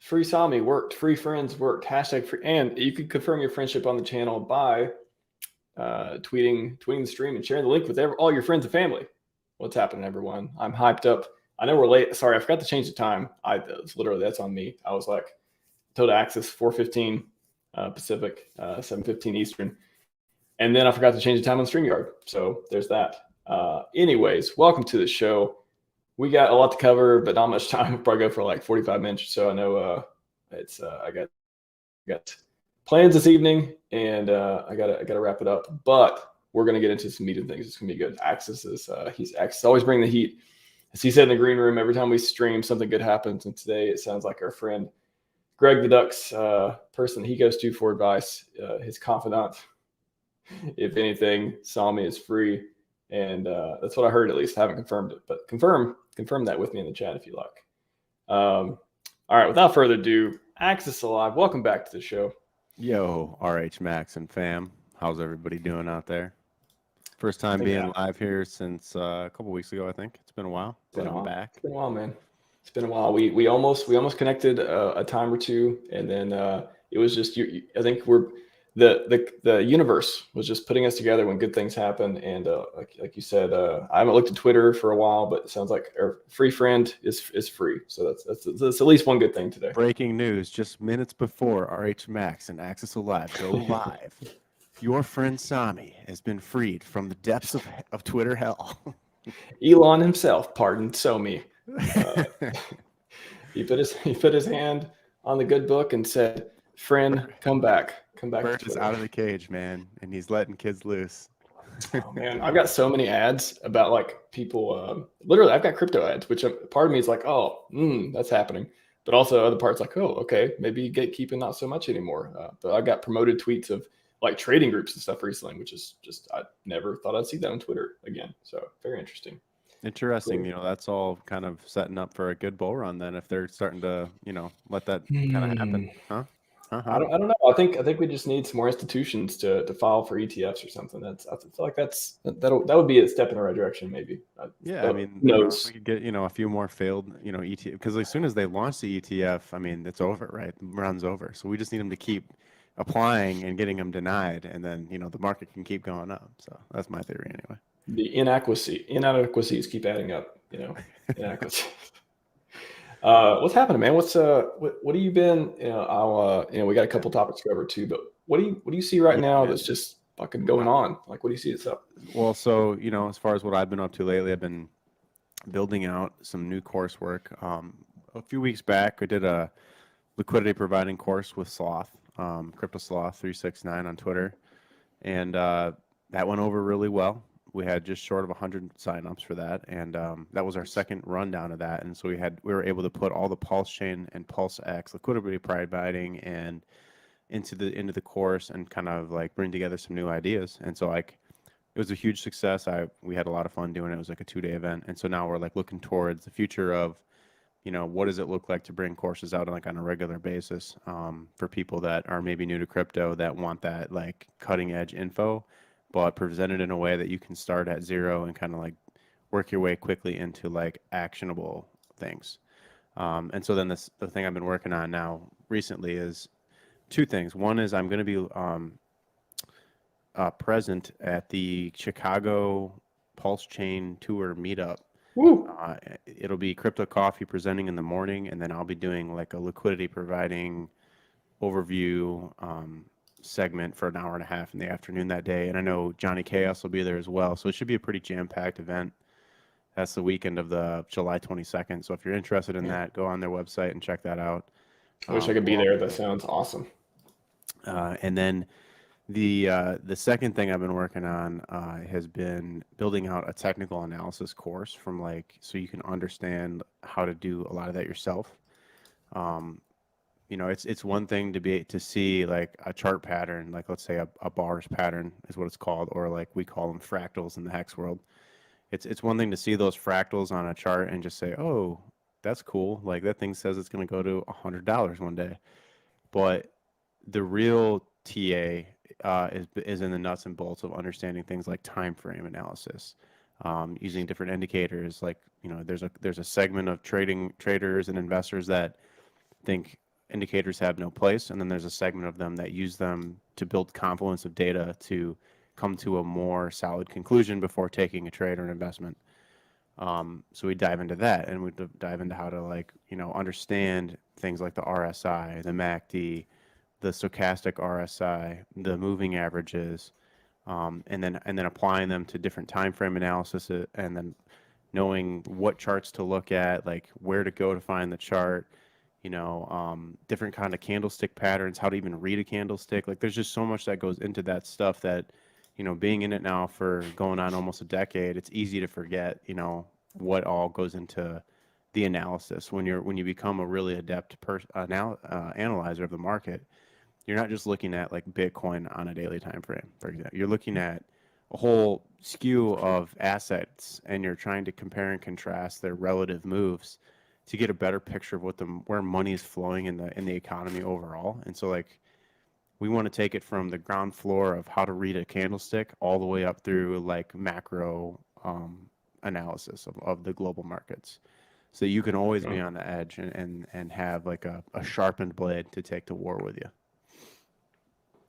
Free Sami worked. Free friends worked. Hashtag free. And you can confirm your friendship on the channel by tweeting the stream and sharing the link with all your friends and family. What's happening, everyone? I'm hyped up. I know we're late. Sorry, I forgot to change the time. That's on me. I was like, told Access 4:15 Pacific, 7:15 Eastern, and then I forgot to change the time on StreamYard. So there's that. Anyways, welcome to the show. We got a lot to cover, but not much time. We'll probably go for like 45 minutes or so. I know I got plans this evening, and I gotta wrap it up. But we're gonna get into some meat and things. It's gonna be good. Access is Access always bring the heat. As he said in the green room, every time we stream, something good happens. And today it sounds like our friend Greg the Duck's person he goes to for advice, his confidant. If anything, Sami is free, and that's what I heard. At least I haven't confirmed it, but confirm that with me in the chat if you like. All right, without further ado, Access Alive, welcome back to the show. Yo, RHMax and fam, how's everybody doing out there? First time being live here since a couple weeks ago, I think. It's been a while, but I'm back. It's been a while, man. It's been a while. We almost connected a time or two, and then it was just I think the universe was just putting us together when good things happen. And like you said, I haven't looked at Twitter for a while, but it sounds like our free friend is free. So that's at least one good thing today. Breaking news: just minutes before RHMax and Access Alive go live, your friend Sami has been freed from the depths of Twitter hell. Elon himself pardoned Somi. He put his hand on the good book and said, "Friend, come back." Bird is out of the cage, man, and he's letting kids loose. Oh, man, I've got so many ads about like people. Literally, I've got crypto ads, which part of me is like, "Oh, that's happening," but also other parts like, "Oh, okay, maybe gatekeeping not so much anymore." But I got promoted tweets of like trading groups and stuff recently, which is just I never thought I'd see that on Twitter again. So very interesting. Interesting. Cool. That's all kind of setting up for a good bull run then if they're starting to, let that kind of happen. Huh? I don't know. I think we just need some more institutions to file for ETFs or something. I feel like that would be a step in the right direction, maybe. Yeah, I mean, we could get a few more failed ETF, because as soon as they launch the ETF, I mean, it's over, right? The run's over. So we just need them to keep applying and getting them denied, and then the market can keep going up. So that's my theory anyway. The inadequacies keep adding up. Inadequacies. What's happening, man? What have you been? We got a couple topics to cover too, but what do you see right now that's just fucking going on? Like, what do you see itself? Well, so as far as what I've been up to lately, I've been building out some new coursework. A few weeks back, I did a liquidity providing course with Sloth, Crypto Sloth 369 on Twitter, and that went over really well. We had just short of 100 signups for that, and that was our second rundown of that. And so we were able to put all the PulseChain and PulseX liquidity providing and into the course and kind of like bring together some new ideas. And so it was a huge success. We had a lot of fun doing it. It was like a 2-day event, and so now we're like looking towards the future of what does it look like to bring courses out on a regular basis for people that are maybe new to crypto that want that like cutting edge info, but presented in a way that you can start at zero and kind of like work your way quickly into like actionable things. And so then the thing I've been working on now recently is two things. One is I'm going to be present at the Chicago PulseChain Tour meetup. It'll be Crypto Coffee presenting in the morning, and then I'll be doing like a liquidity providing overview segment for an hour and a half in the afternoon that day. And I know Johnny Chaos will be there as well, so it should be a pretty jam-packed event. That's the weekend of the July 22nd. So if you're interested in that, go on their website and check that out. I wish I could be there. That sounds awesome. And then the second thing I've been working on has been building out a technical analysis course so you can understand how to do a lot of that yourself. It's one thing to see like a chart pattern, like let's say a bars pattern is what it's called, or like we call them fractals in the hex world. It's one thing to see those fractals on a chart and just say, oh, that's cool. Like that thing says it's going to go to $100 one day. But the real TA is in the nuts and bolts of understanding things like time frame analysis, using different indicators. Like there's a segment of traders and investors that think indicators have no place, and then there's a segment of them that use them to build confluence of data to come to a more solid conclusion before taking a trade or an investment. So we dive into that, and we dive into how to, like, you know, understand things like the RSI, the MACD, the stochastic RSI, the moving averages, and then applying them to different time frame analysis, and then knowing what charts to look at, like where to go to find the chart, you know, different kind of candlestick patterns, how to even read a candlestick. Like, there's just so much that goes into that stuff that, you know, being in it now for going on almost a decade, it's easy to forget, you know, what all goes into the analysis. When you become a really adept analyzer of the market, you're not just looking at like Bitcoin on a daily time frame, for example. You're looking at a whole skew of assets, and you're trying to compare and contrast their relative moves to get a better picture of where money is flowing in the economy overall. And so, like, we want to take it from the ground floor of how to read a candlestick all the way up through like macro analysis of the global markets, so you can always be on the edge and have like a sharpened blade to take to war with you.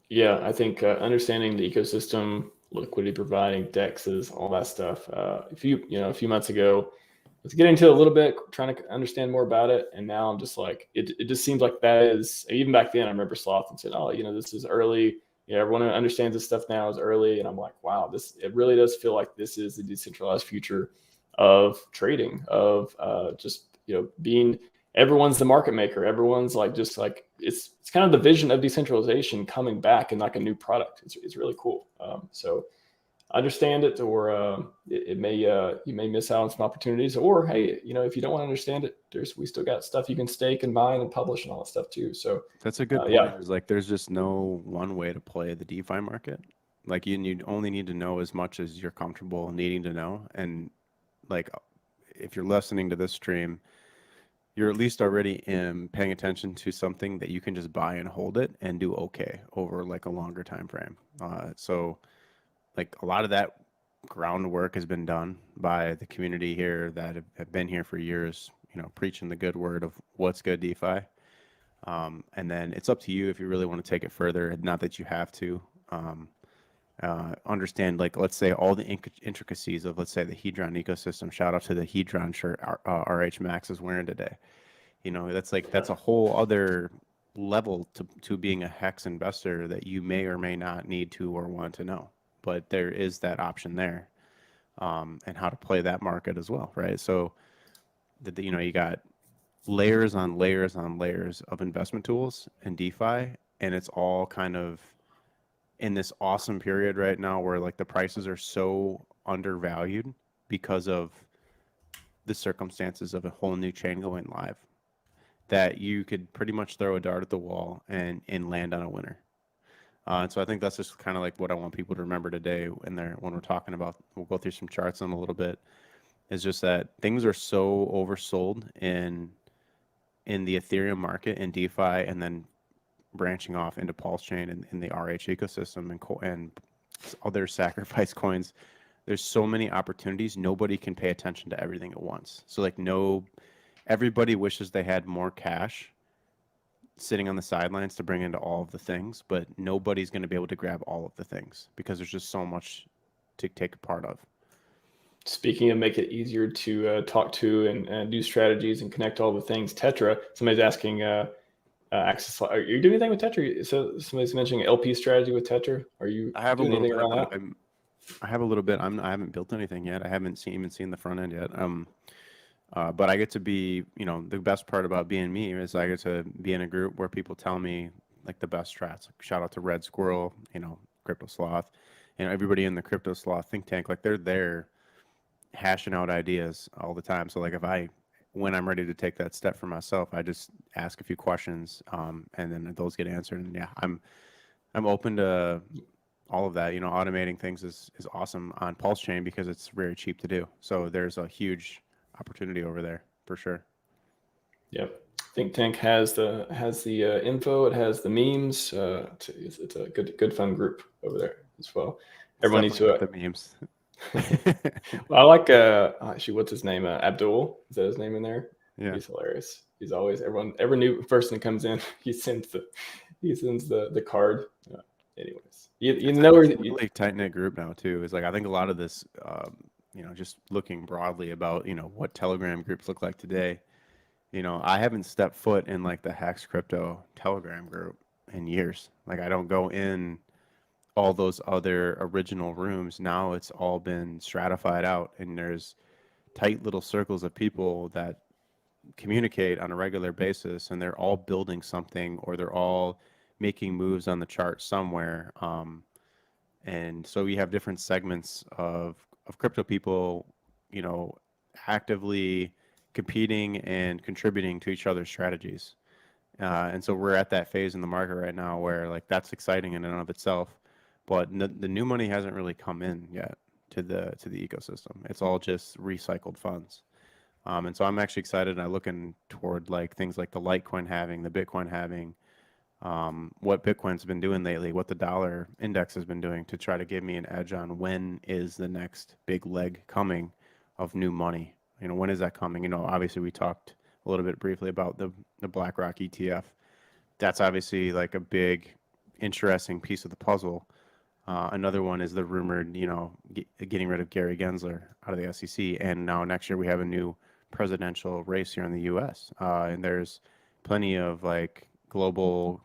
Yeah, I think understanding the ecosystem, liquidity providing, DEXs, all that stuff. A few months ago, I was getting into it a little bit, trying to understand more about it, and now I'm just like, it just seems like that is, even back then, I remember Sloth and said, oh, you know, this is early. Yeah, everyone understands this stuff now is early, and I'm like, wow, it really does feel like this is the decentralized future of trading, of just, you know, being, everyone's the market maker. Everyone's like, just like, it's kind of the vision of decentralization coming back in like a new product. It's really cool. So understand it, or it may, you may miss out on some opportunities, or, hey, you know, if you don't want to understand it, we still got stuff you can stake and mine and publish and all that stuff too. So that's a good point. Yeah. Is like, there's just no one way to play the DeFi market. Like, you only need to know as much as you're comfortable needing to know. And like, if you're listening to this stream, you're at least already paying attention to something that you can just buy and hold it and do okay over like a longer time frame. So like, a lot of that groundwork has been done by the community here that have been here for years, you know, preaching the good word of what's good DeFi. And then it's up to you if you really want to take it further. Not that you have to. Understand, like, let's say all the intricacies of, let's say, the Hedron ecosystem. Shout out to the Hedron shirt RHMax is wearing today. You know, that's a whole other level to being a hex investor that you may or may not need to or want to know. But there is that option there, and how to play that market as well, right? So, you know, you got layers on layers on layers of investment tools in DeFi, and it's all kind of in this awesome period right now where like the prices are so undervalued because of the circumstances of a whole new chain going live, that you could pretty much throw a dart at the wall and land on a winner. And so I think that's just kind of like what I want people to remember today when we're talking about, we'll go through some charts in a little bit, is just that things are so oversold in the Ethereum market and DeFi, and then branching off into PulseChain and in the RH ecosystem and other sacrifice coins. There's so many opportunities. Nobody can pay attention to everything at once. So like, everybody wishes they had more cash sitting on the sidelines to bring into all of the things, but nobody's going to be able to grab all of the things because there's just so much to take a part of. Speaking of make it easier to talk to and do strategies and connect all the things, Tetra, somebody's asking, access. Are you doing anything with Tetra? So somebody's mentioning LP strategy with Tetra. Are you doing anything around that? I have a little bit. I haven't built anything yet. I haven't even seen the front end yet. But I get to be, you know, the best part about being me is I get to be in a group where people tell me like the best strats. Like, shout out to Red Squirrel, you know, Crypto Sloth, you know, everybody in the Crypto Sloth think tank. Like, they're there hashing out ideas all the time. So like, when I'm ready to take that step for myself, I just ask a few questions, and then those get answered. And yeah, I'm open to all of that. You know, automating things is awesome on PulseChain because it's very cheap to do. So there's a huge opportunity over there for sure. Yep. Think Tank has the info. It has the memes. It's a good fun group over there as well. Everyone needs to the memes. Well, I like actually, what's his name? Abdul, is that his name in there? Yeah, he's hilarious. He's always every new person that comes in, he sends the card. Anyways, you know where It's a really tight knit group now too. Is like I think a lot of this, just looking broadly about what Telegram groups look like today. I haven't stepped foot in like the Hacks Crypto Telegram group in years. Like I don't go in all those other original rooms. Now it's all been stratified out, and there's tight little circles of people that communicate on a regular basis, and they're all building something or they're all making moves on the chart somewhere. And so we have different segments of crypto people, you know, actively competing and contributing to each other's strategies. And so we're at that phase in the market right now where like that's exciting in and of itself, but the new money hasn't really come in yet to the ecosystem. It's all just recycled funds. And so I'm actually excited. I'm looking toward like things like the Litecoin halving, the Bitcoin halving, what Bitcoin's been doing lately, what the dollar index has been doing to try to give me an edge on when is the next big leg coming of new money. When is that coming? Obviously we talked a little bit briefly about the BlackRock ETF. That's obviously like a big, interesting piece of the puzzle. Another one is the rumored, getting rid of Gary Gensler out of the SEC. And now next year we have a new presidential race here in the U.S. And there's plenty of like global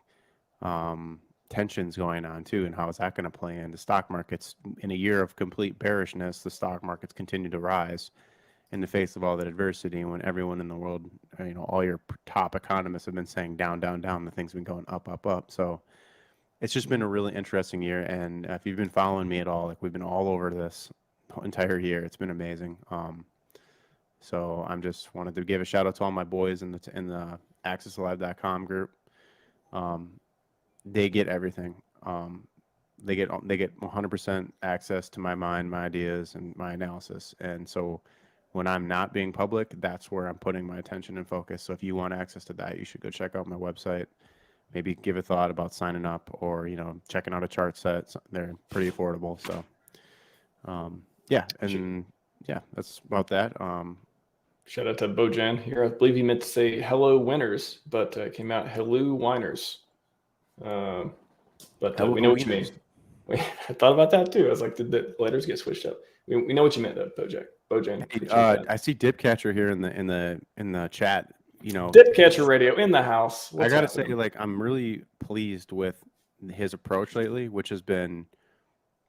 tensions going on too. And how is that going to play in the stock markets in a year of complete bearishness? The stock markets continue to rise in the face of all that adversity, when everyone in the world, all your top economists have been saying down, down, down, the thing's been going up, up, up. So it's just been a really interesting year. And if you've been following me at all, like we've been all over this entire year. It's been amazing. So I'm just wanted to give a shout out to all my boys in the accessalive.com group. They get everything. They get 100% access to my mind, my ideas, and my analysis. And so when I'm not being public, that's where I'm putting my attention and focus. So if you want access to that, you should go check out my website. Maybe give a thought about signing up, or checking out a chart set. They're pretty affordable. So yeah, and yeah, that's about that. Shout out to Bojan here. I believe he meant to say hello winners, but it came out hello whiners. But we know what you mean. I thought about that too. I was like, did the letters get switched up? We know what you meant though, Bojan. Hey, I see Dipcatcher here in the chat. Dipcatcher Radio in the house. I gotta say, like, I'm really pleased with his approach lately, which has been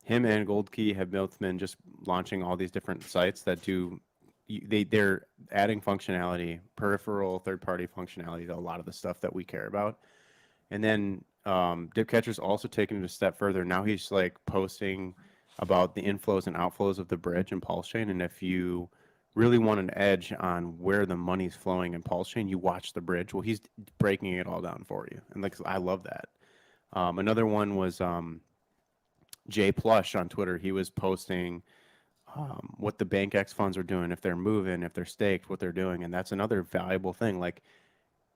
him and Gold Key have both been just launching all these different sites that they're adding functionality, peripheral third-party functionality to a lot of the stuff that we care about. And then Dipcatcher's also taken it a step further. Now he's like posting about the inflows and outflows of the bridge in PulseChain. And if you really want an edge on where the money's flowing in PulseChain, you watch the bridge. Well, he's breaking it all down for you. And like, I love that. Another one was Jay Plush on Twitter. He was posting what the BankX funds are doing, if they're moving, if they're staked, what they're doing. And that's another valuable thing, like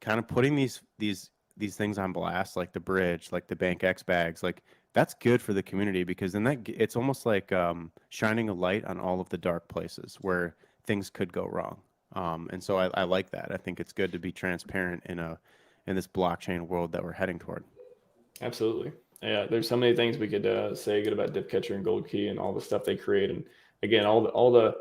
kind of putting these things on blast, like the bridge, like the BankX bags, like that's good for the community, because then it's almost like shining a light on all of the dark places where things could go wrong. And so I like that. I think it's good to be transparent in this blockchain world that we're heading toward. Absolutely. Yeah, there's so many things we could say good about Dipcatcher and Gold Key and all the stuff they create. And again, all the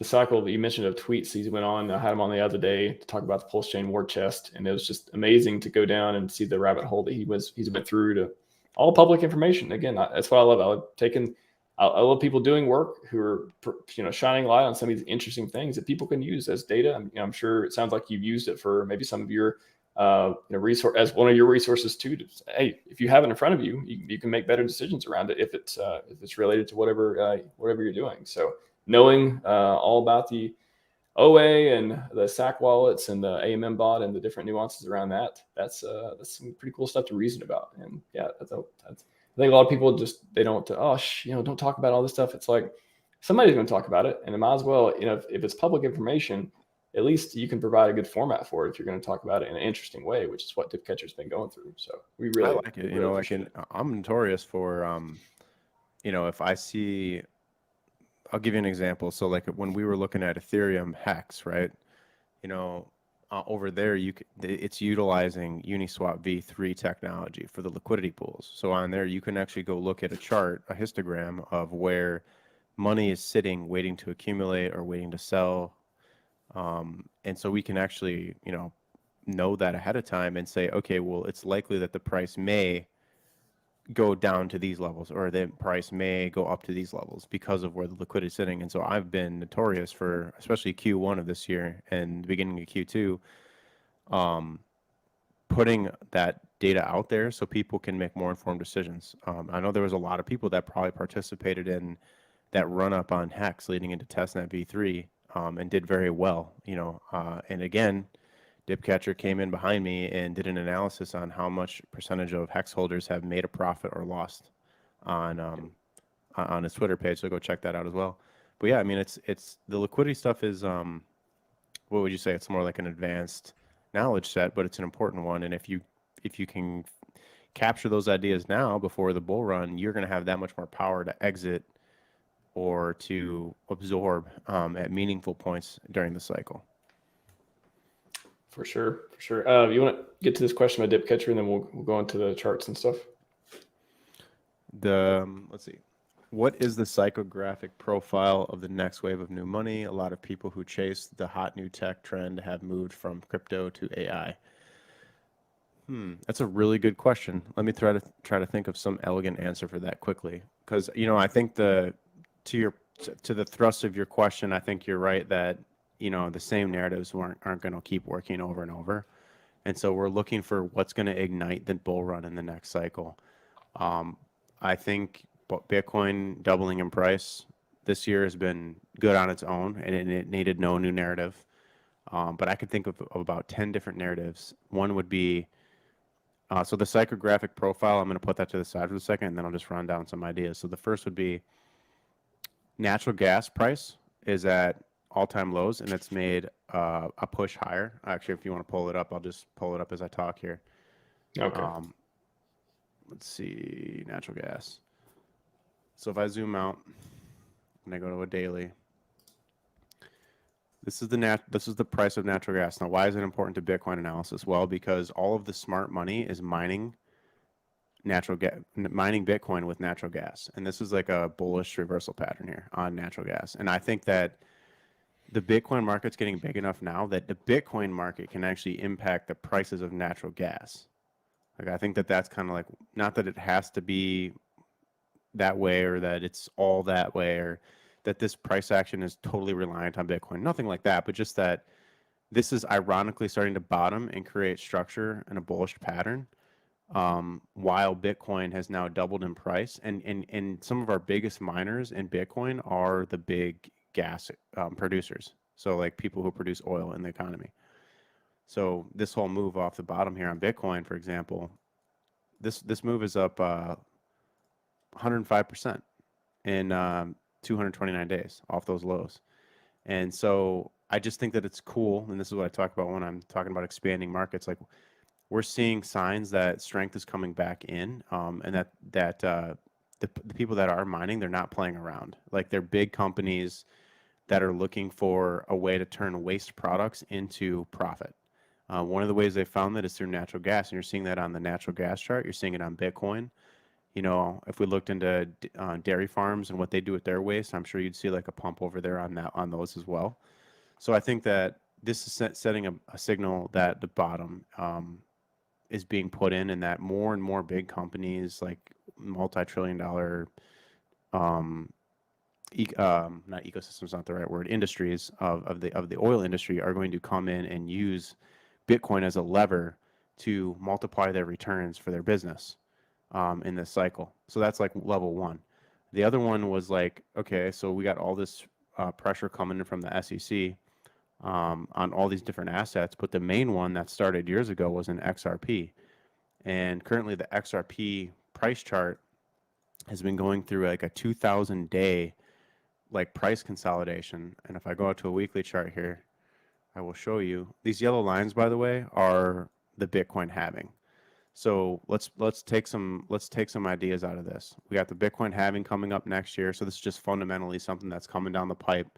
cycle that you mentioned of tweets he went on. I had him on the other day to talk about the PulseChain war chest, and it was just amazing to go down and see the rabbit hole that he's went through to all public information. Again, that's what I love. I love people doing work who are shining light on some of these interesting things that people can use as data. I'm sure it sounds like you've used it for maybe some of your resource as one of your resources too. Hey, if you have it in front of you, you can make better decisions around it if it's related to whatever you're doing. So knowing all about the OA and the SAC wallets and the AMM bot and the different nuances around that's some pretty cool stuff to reason about. And yeah, that's I think a lot of people just don't talk about all this stuff. It's like somebody's going to talk about it, and it might as well, if it's public information, at least you can provide a good format for it if you're going to talk about it in an interesting way, which is what Dipcatcher's been going through. So we really I like it. I'm notorious for if I see, I'll give you an example. So like when we were looking at Ethereum Hex, right? over there, it's utilizing Uniswap v3 technology for the liquidity pools. So on there, you can actually go look at a chart, a histogram of where money is sitting, waiting to accumulate or waiting to sell. And so we can actually, know that ahead of time and say, okay, well, it's likely that the price may go down to these levels, or the price may go up to these levels because of where the liquidity is sitting. And so I've been notorious for, especially Q1 of this year and the beginning of Q2, putting that data out there so people can make more informed decisions. I know there was a lot of people that probably participated in that run up on Hex leading into testnet v3, and did very well, and again, Dipcatcher came in behind me and did an analysis on how much percentage of Hex holders have made a profit or lost on his Twitter page. So go check that out as well. But yeah, I mean, it's the liquidity stuff is, what would you say? It's more like an advanced knowledge set, but it's an important one. And if you can capture those ideas now before the bull run, you're going to have that much more power to exit or to absorb at meaningful points during the cycle. For sure. You want to get to this question about Dipcatcher, and then we'll go into the charts and stuff. Let's see. What is the psychographic profile of the next wave of new money? A lot of people who chase the hot new tech trend have moved from crypto to AI. That's a really good question. Let me try to think of some elegant answer for that quickly, because I think to the thrust of your question, I think you're right that the same narratives aren't going to keep working over and over. And so we're looking for what's going to ignite the bull run in the next cycle. I think Bitcoin doubling in price this year has been good on its own, and it needed no new narrative. But I could think of about 10 different narratives. One would be, so the psychographic profile, I'm going to put that to the side for a second, and then I'll just run down some ideas. So the first would be natural gas price is at all-time lows, and it's made a push higher. Actually, if you want to pull it up, I'll just pull it up as I talk here. Okay. Let's see, natural gas. So if I zoom out and I go to a daily, this is the price of natural gas. Now, why is it important to Bitcoin analysis? Well, because all of the smart money is mining Bitcoin with natural gas, and this is like a bullish reversal pattern here on natural gas. And I think that the Bitcoin market's getting big enough now that the Bitcoin market can actually impact the prices of natural gas. Like, I think that that's kind of like, not that it has to be that way or that it's all that way or that this price action is totally reliant on Bitcoin. Nothing like that, but just that this is ironically starting to bottom and create structure and a bullish pattern, while Bitcoin has now doubled in price. And some of our biggest miners in Bitcoin are the big gas producers. So like people who produce oil in the economy. So this whole move off the bottom here on Bitcoin, for example, this move is up 105% in 229 days off those lows. And so I just think that it's cool, and this is what I talk about when I'm talking about expanding markets. Like, we're seeing signs that strength is coming back in, and that the people that are mining, they're not playing around. Like, they're big companies that are looking for a way to turn waste products into profit. One of the ways they found that is through natural gas, and you're seeing that on the natural gas chart. You're seeing it on Bitcoin. If we looked into dairy farms and what they do with their waste, I'm sure you'd see like a pump over there on those as well. So I think that this is setting a signal that the bottom is being put in, and that more and more big companies, like multi-trillion-dollar, not ecosystems, not the right word, industries of the oil industry are going to come in and use Bitcoin as a lever to multiply their returns for their business in this cycle. So that's like level one. The other one was like, okay, so we got all this pressure coming in from the SEC on all these different assets, but the main one that started years ago was an XRP. And currently the XRP price chart has been going through like a 2,000-day like price consolidation. And if I go out to a weekly chart here, I will show you. These yellow lines, by the way, are the Bitcoin halving. So let's take some ideas out of this. We got the Bitcoin halving coming up next year. So this is just fundamentally something that's coming down the pipe.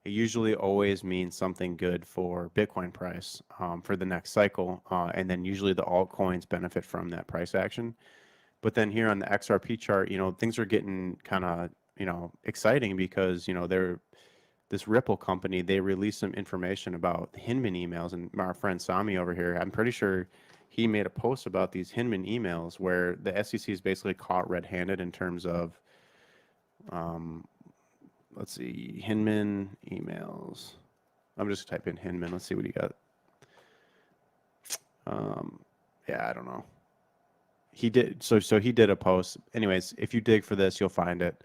it usually always means something good for Bitcoin price for the next cycle. And then usually the altcoins benefit from that price action. But then here on the XRP chart, things are getting kind of, exciting because, this Ripple company, they released some information about the Hinman emails. And our friend Sami over here, I'm pretty sure he made a post about these Hinman emails where the SEC is basically caught red-handed in terms of, let's see, Hinman emails. I'm just typing Hinman. Let's see what he got. Yeah, I don't know. He did so he did a post. Anyways, if you dig for this, you'll find it.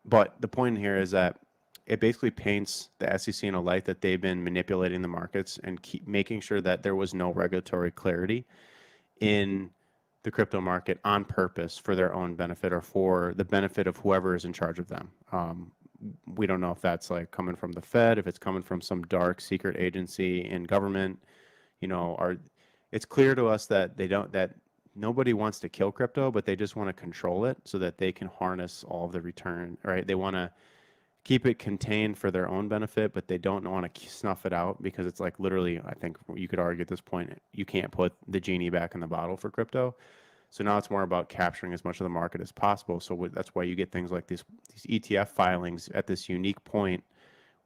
But the point here is that it basically paints the SEC in a light that they've been manipulating the markets and keep making sure that there was no regulatory clarity in the crypto market on purpose for their own benefit or for the benefit of whoever is in charge of them. We don't know if that's like coming from the Fed, if it's coming from some dark secret agency in government. It's clear to us that that nobody wants to kill crypto, but they just want to control it so that they can harness all of the return, right? They want to keep it contained for their own benefit, but they don't want to snuff it out because it's like literally, I think you could argue at this point, you can't put the genie back in the bottle for crypto. So now it's more about capturing as much of the market as possible. So that's why you get things like these ETF filings at this unique point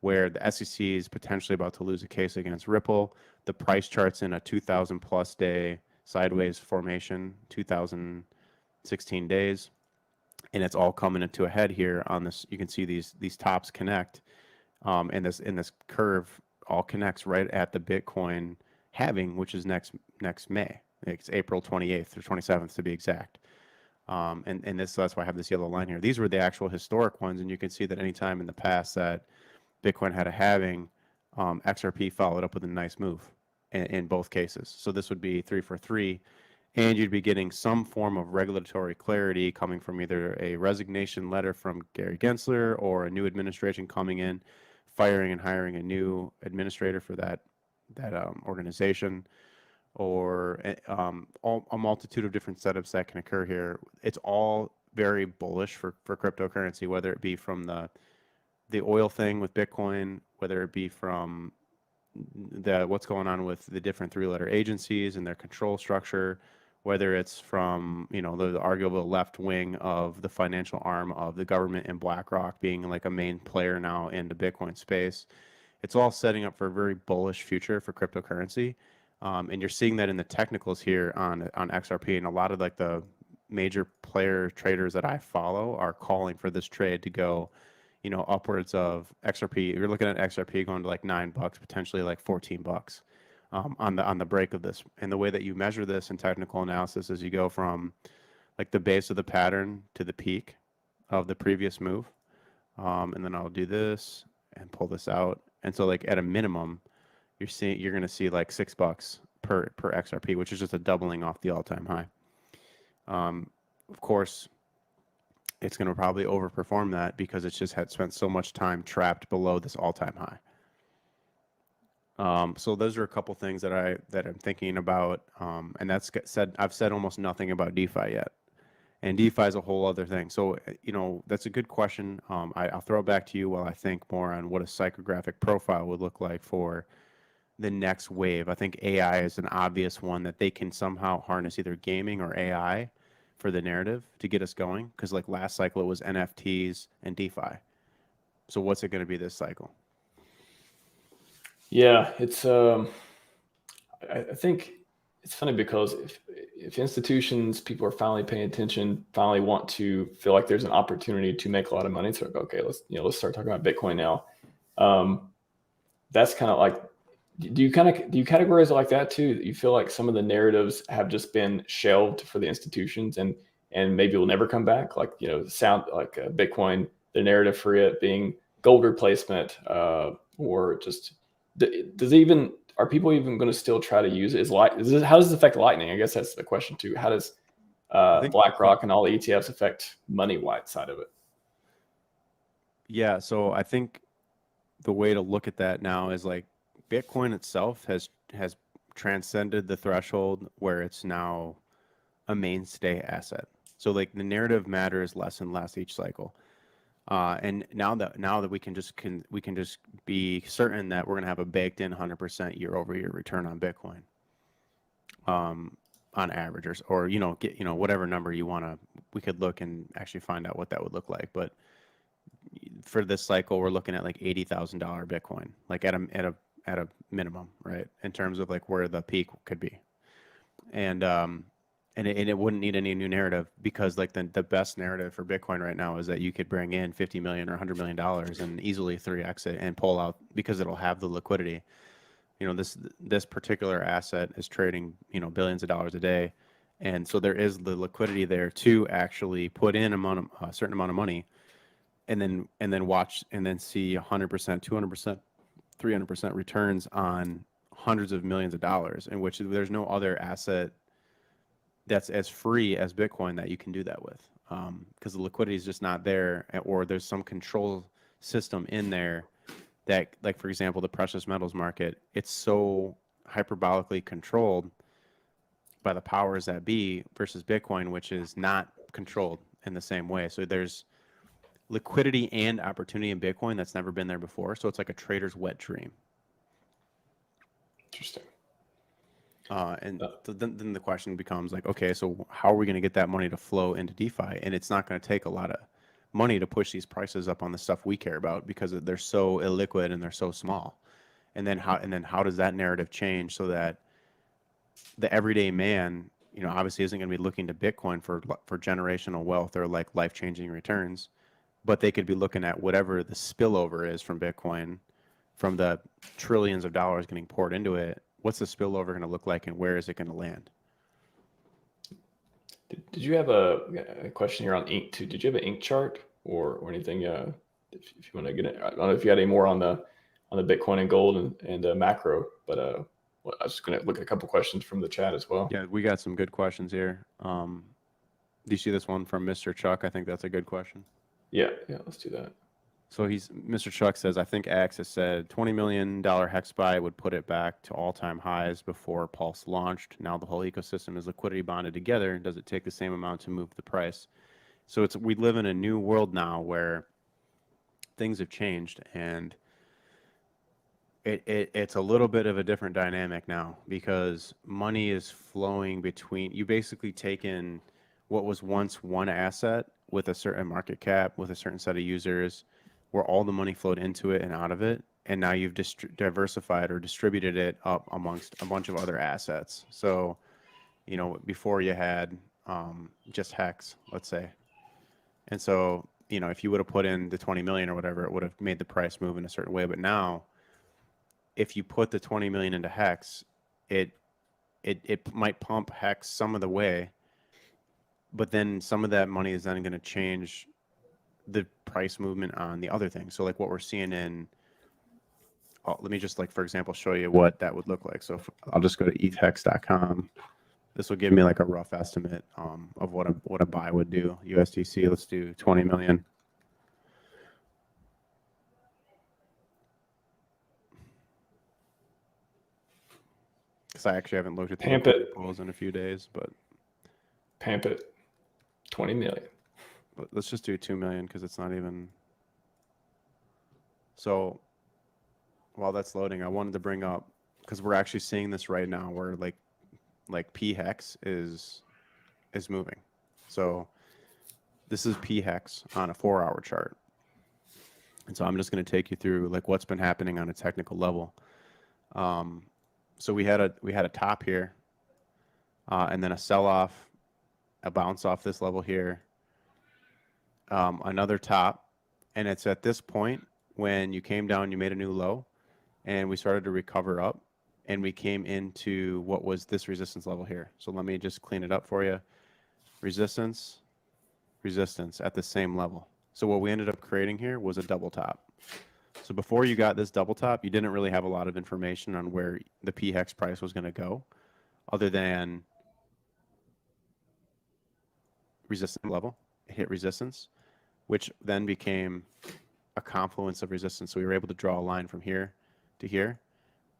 where the SEC is potentially about to lose a case against Ripple. The price chart's in a 2,000 plus day sideways formation, 2,016 days. And it's all coming into a head here on this. You can see these tops connect, and this curve all connects right at the Bitcoin halving, which is next May. It's April 28th or 27th to be exact. So that's why I have this yellow line here. These were the actual historic ones, and you can see that anytime in the past that Bitcoin had a halving, XRP followed up with a nice move in both cases. So this would be 3 for 3. And you'd be getting some form of regulatory clarity coming from either a resignation letter from Gary Gensler or a new administration coming in, firing and hiring a new administrator for that organization, or a multitude of different setups that can occur here. It's all very bullish for cryptocurrency, whether it be from the oil thing with Bitcoin, whether it be from what's going on with the different 3-letter agencies and their control structure, whether it's from the arguable left wing of the financial arm of the government and BlackRock being like a main player now in the Bitcoin space. It's all setting up for a very bullish future for cryptocurrency, and you're seeing that in the technicals here on XRP, and a lot of like the major player traders that I follow are calling for this trade to go upwards of XRP. You're looking at XRP going to like $9, potentially like $14 on the break of this. And the way that you measure this in technical analysis is you go from like the base of the pattern to the peak of the previous move. And then I'll do this and pull this out. And so like at a minimum, you're going to see like $6 per XRP, which is just a doubling off the all-time high. Of course, it's going to probably overperform that because it's just had spent so much time trapped below this all-time high. So those are a couple things that I'm thinking about, and I've said almost nothing about DeFi yet, and DeFi is a whole other thing. So that's a good question. I'll throw it back to you while I think more on what a psychographic profile would look like for the next wave. I think AI is an obvious one that they can somehow harness either gaming or AI for the narrative to get us going. Because like last cycle, it was NFTs and DeFi. So what's it going to be this cycle? Yeah, it's I think it's funny because if institutions, people are finally paying attention, finally want to feel like there's an opportunity to make a lot of money, so like, okay, let's start talking about Bitcoin now. That's kind of like, do you categorize it like that too? You feel like some of the narratives have just been shelved for the institutions and maybe will never come back, like sound like Bitcoin, the narrative for it being gold replacement, or just are people even going to still try to use it? How does it affect Lightning? I guess that's the question too. How does BlackRock and all the ETFs affect money white side of it? Yeah, so I think the way to look at that now is like Bitcoin itself has transcended the threshold where it's now a mainstay asset. So like the narrative matters less and less each cycle. And now that we can just be certain that we're going to have a baked in 100% year-over-year return on Bitcoin, on average, or get whatever number you want to. We could look and actually find out what that would look like. But for this cycle, we're looking at like $80,000 Bitcoin, like at a minimum, right? In terms of like where the peak could be, and it wouldn't need any new narrative, because like the best narrative for Bitcoin right now is that you could bring in 50 million or $100 million and easily 3x it and pull out, because it'll have the liquidity. This particular asset is trading billions of dollars a day, and so there is the liquidity there to actually put in a certain amount of money, and then watch and then see 100%, 200%, 300% returns on hundreds of millions of dollars, in which there's no other asset that's as free as Bitcoin that you can do that with, because the liquidity is just not there, or there's some control system in there that, like, for example, the precious metals market, it's so hyperbolically controlled by the powers that be, versus Bitcoin, which is not controlled in the same way. So there's liquidity and opportunity in Bitcoin that's never been there before. So it's like a trader's wet dream. Interesting. Then the question becomes like, okay, so how are we going to get that money to flow into DeFi? And it's not going to take a lot of money to push these prices up on the stuff we care about, because they're so illiquid and they're so small. And then how does that narrative change so that the everyday man, obviously isn't going to be looking to Bitcoin for generational wealth or like life-changing returns, but they could be looking at whatever the spillover is from Bitcoin, from the trillions of dollars getting poured into it. What's the spillover going to look like, and where is it going to land? Did you have a question here on ink too? Did you have an ink chart or anything? If you want to get it, I don't know if you had any more on the Bitcoin and gold and macro, but well, I was just going to look at a couple questions from the chat as well. Yeah, we got some good questions here. Do you see this one from Mr. Chuck? I think that's a good question. Yeah, let's do that. So Mr. Chuck says, I think Axe has said $20 million hex buy would put it back to all-time highs before Pulse launched. Now the whole ecosystem is liquidity bonded together. Does it take the same amount to move the price? So we live in a new world now where things have changed, and it's a little bit of a different dynamic now, because money is flowing between. You basically take in what was once one asset with a certain market cap, with a certain set of users, where all the money flowed into it and out of it, and now you've diversified or distributed it up amongst a bunch of other assets. So, before you had just Hex, let's say, and so if you would have put in the 20 million or whatever, it would have made the price move in a certain way. But now, if you put the 20 million into Hex, it might pump Hex some of the way, but then some of that money is then going to change the price movement on the other things. So like what we're seeing in, let me just, like, for example, show you what that would look like. So I'll just go to ethhex.com. This will give me like a rough estimate of what a buy would do. USDC, let's do 20 million. Because I actually haven't looked at the polls in a few days, but Pamp it, 20 million. Let's just do 2 million, because it's not even. So while that's loading, I wanted to bring up, because we're actually seeing this right now, where like P hex is moving. So this is P hex on a 4-hour chart, and so I'm just going to take you through like what's been happening on a technical level. So we had a top here, and then a sell off, a bounce off this level here. Another top, and it's at this point when you came down, you made a new low, and we started to recover up, and we came into what was this resistance level here. So let me just clean it up for you. Resistance at the same level. So what we ended up creating here was a double top. So before you got this double top, you didn't really have a lot of information on where the P hex price was going to go, other than resistance level. It hit resistance, which then became a confluence of resistance. So we were able to draw a line from here to here,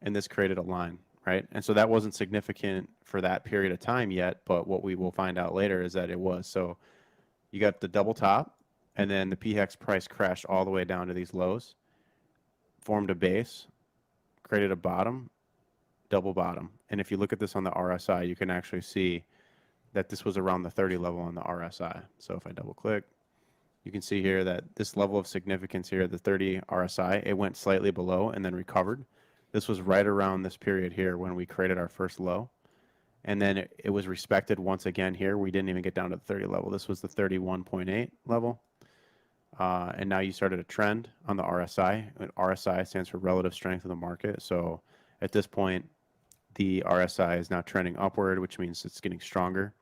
and this created a line, right? And so that wasn't significant for that period of time yet, but what we will find out later is that it was. So you got the double top, and then the PHEX price crashed all the way down to these lows, formed a base, created a bottom, double bottom. And if you look at this on the RSI, you can actually see that this was around the 30 level on the RSI. So if I double click, you can see here that this level of significance here, the 30 RSI, it went slightly below and then recovered. This was right around this period here when we created our first low. And then it was respected once again here. We didn't even get down to the 30 level. This was the 31.8 level. And now you started a trend on the RSI. And RSI stands for relative strength of the market. So at this point, the RSI is now trending upward, which means it's getting stronger.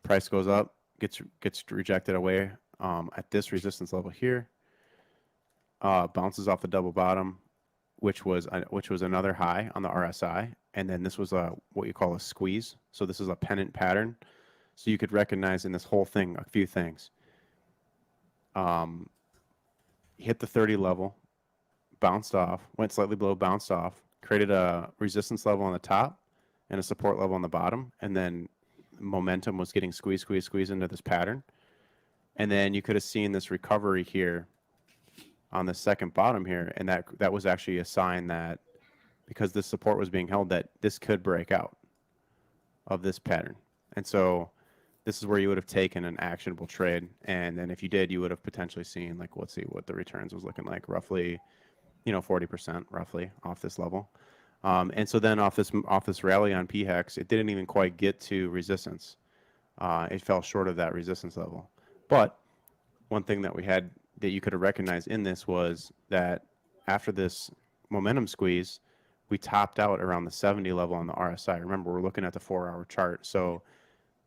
Price goes up, gets rejected away at this resistance level here. Bounces off the double bottom, which was another high on the RSI, and then this was what you call a squeeze. So this is a pennant pattern. So you could recognize in this whole thing a few things. Hit the 30 level, bounced off, went slightly below, bounced off, created a resistance level on the top and a support level on the bottom, and then momentum was getting squeezed into this pattern. And then you could have seen this recovery here on the second bottom here, and that was actually a sign that because this support was being held, that this could break out of this pattern. And so this is where you would have taken an actionable trade. And then if you did, you would have potentially seen, like, let's see what the returns was looking like, roughly, 40% roughly off this level. And so then off this rally on PHEX, it didn't even quite get to resistance. It fell short of that resistance level. But one thing that we had that you could have recognized in this was that after this momentum squeeze, we topped out around the 70 level on the RSI. Remember, we're looking at the 4-hour chart. So,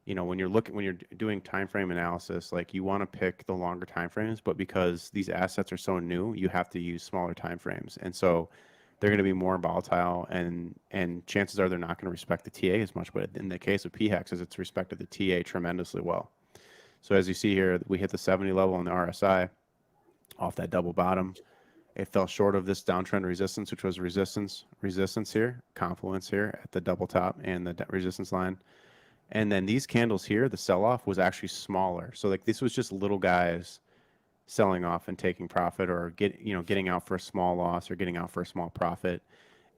when you're doing time frame analysis, like, you want to pick the longer time frames, but because these assets are so new, you have to use smaller time frames. And so they're going to be more volatile, and chances are they're not going to respect the TA as much. But in the case of PHEX, it's respected the TA tremendously well. So as you see here, we hit the 70 level on the RSI off that double bottom. It fell short of this downtrend resistance, which was resistance here, confluence here at the double top and the resistance line. And then these candles here, the sell-off was actually smaller. So, like, this was just little guys selling off and taking profit, or getting out for a small loss or getting out for a small profit.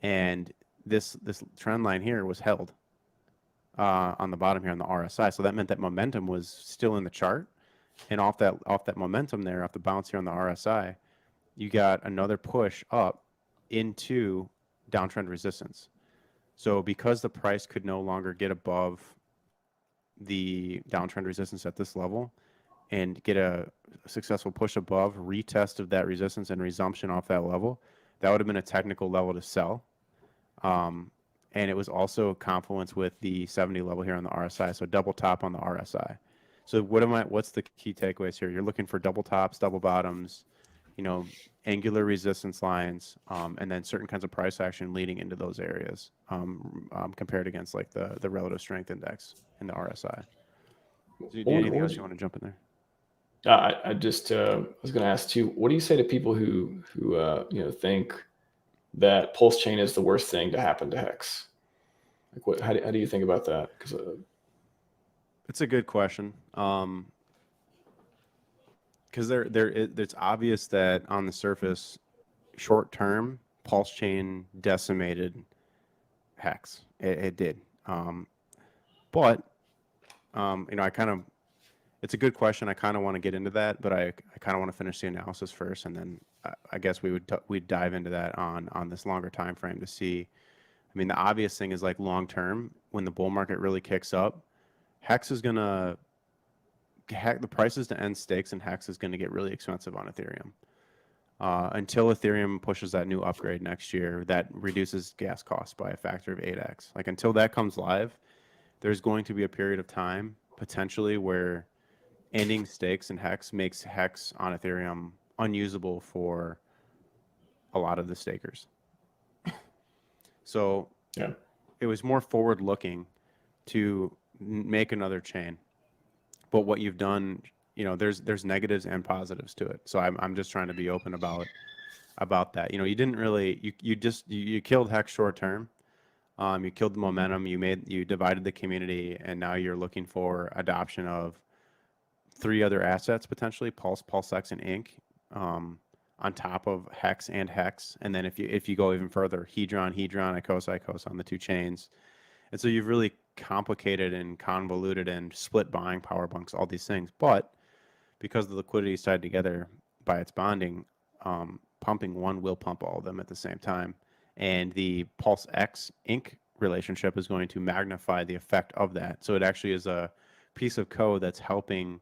And this trend line here was held on the bottom here on the RSI. So that meant that momentum was still in the chart. And off that momentum there, off the bounce here on the RSI, you got another push up into downtrend resistance. So because the price could no longer get above the downtrend resistance at this level and get a successful push above, retest of that resistance and resumption off that level, that would have been a technical level to sell. And it was also a confluence with the 70 level here on the RSI. So double top on the RSI. So what's the key takeaways here? You're looking for double tops, double bottoms, angular resistance lines, and then certain kinds of price action leading into those areas, compared against, like, the relative strength index in the RSI. Do you anything else you want to jump in there? I just was going to ask too. What do you say to people who think that PulseChain is the worst thing to happen to Hex? Like, how do you think about that? Because it's a good question. Because it's obvious that on the surface, short term, PulseChain decimated Hex. It did. But it's a good question. I kind of want to get into that, but I kind of want to finish the analysis first, and then I guess we'd dive into that on this longer time frame to see. I mean, the obvious thing is, like, long term, when the bull market really kicks up, Hex is gonna the prices to end stakes in Hex is going to get really expensive on Ethereum. Until Ethereum pushes that new upgrade next year that reduces gas costs by a factor of 8x. Like, until that comes live, there's going to be a period of time potentially where ending stakes in Hex makes Hex on Ethereum unusable for a lot of the stakers. So yeah, it was more forward looking to make another chain. But what you've done, there's negatives and positives to it. So I'm just trying to be open about that. You didn't really, you killed Hex short term. You killed the momentum. You divided the community, and now you're looking for adoption of 3 other assets potentially, PulseX, and Ink, on top of Hex and Hex. And then if you go even further, Hedron, ICOSA on the 2 chains. And so you've really complicated and convoluted and split buying power bunks, all these things. But because the liquidity is tied together by its bonding, pumping one will pump all of them at the same time. And the PulseX Ink relationship is going to magnify the effect of that. So it actually is a piece of code that's helping,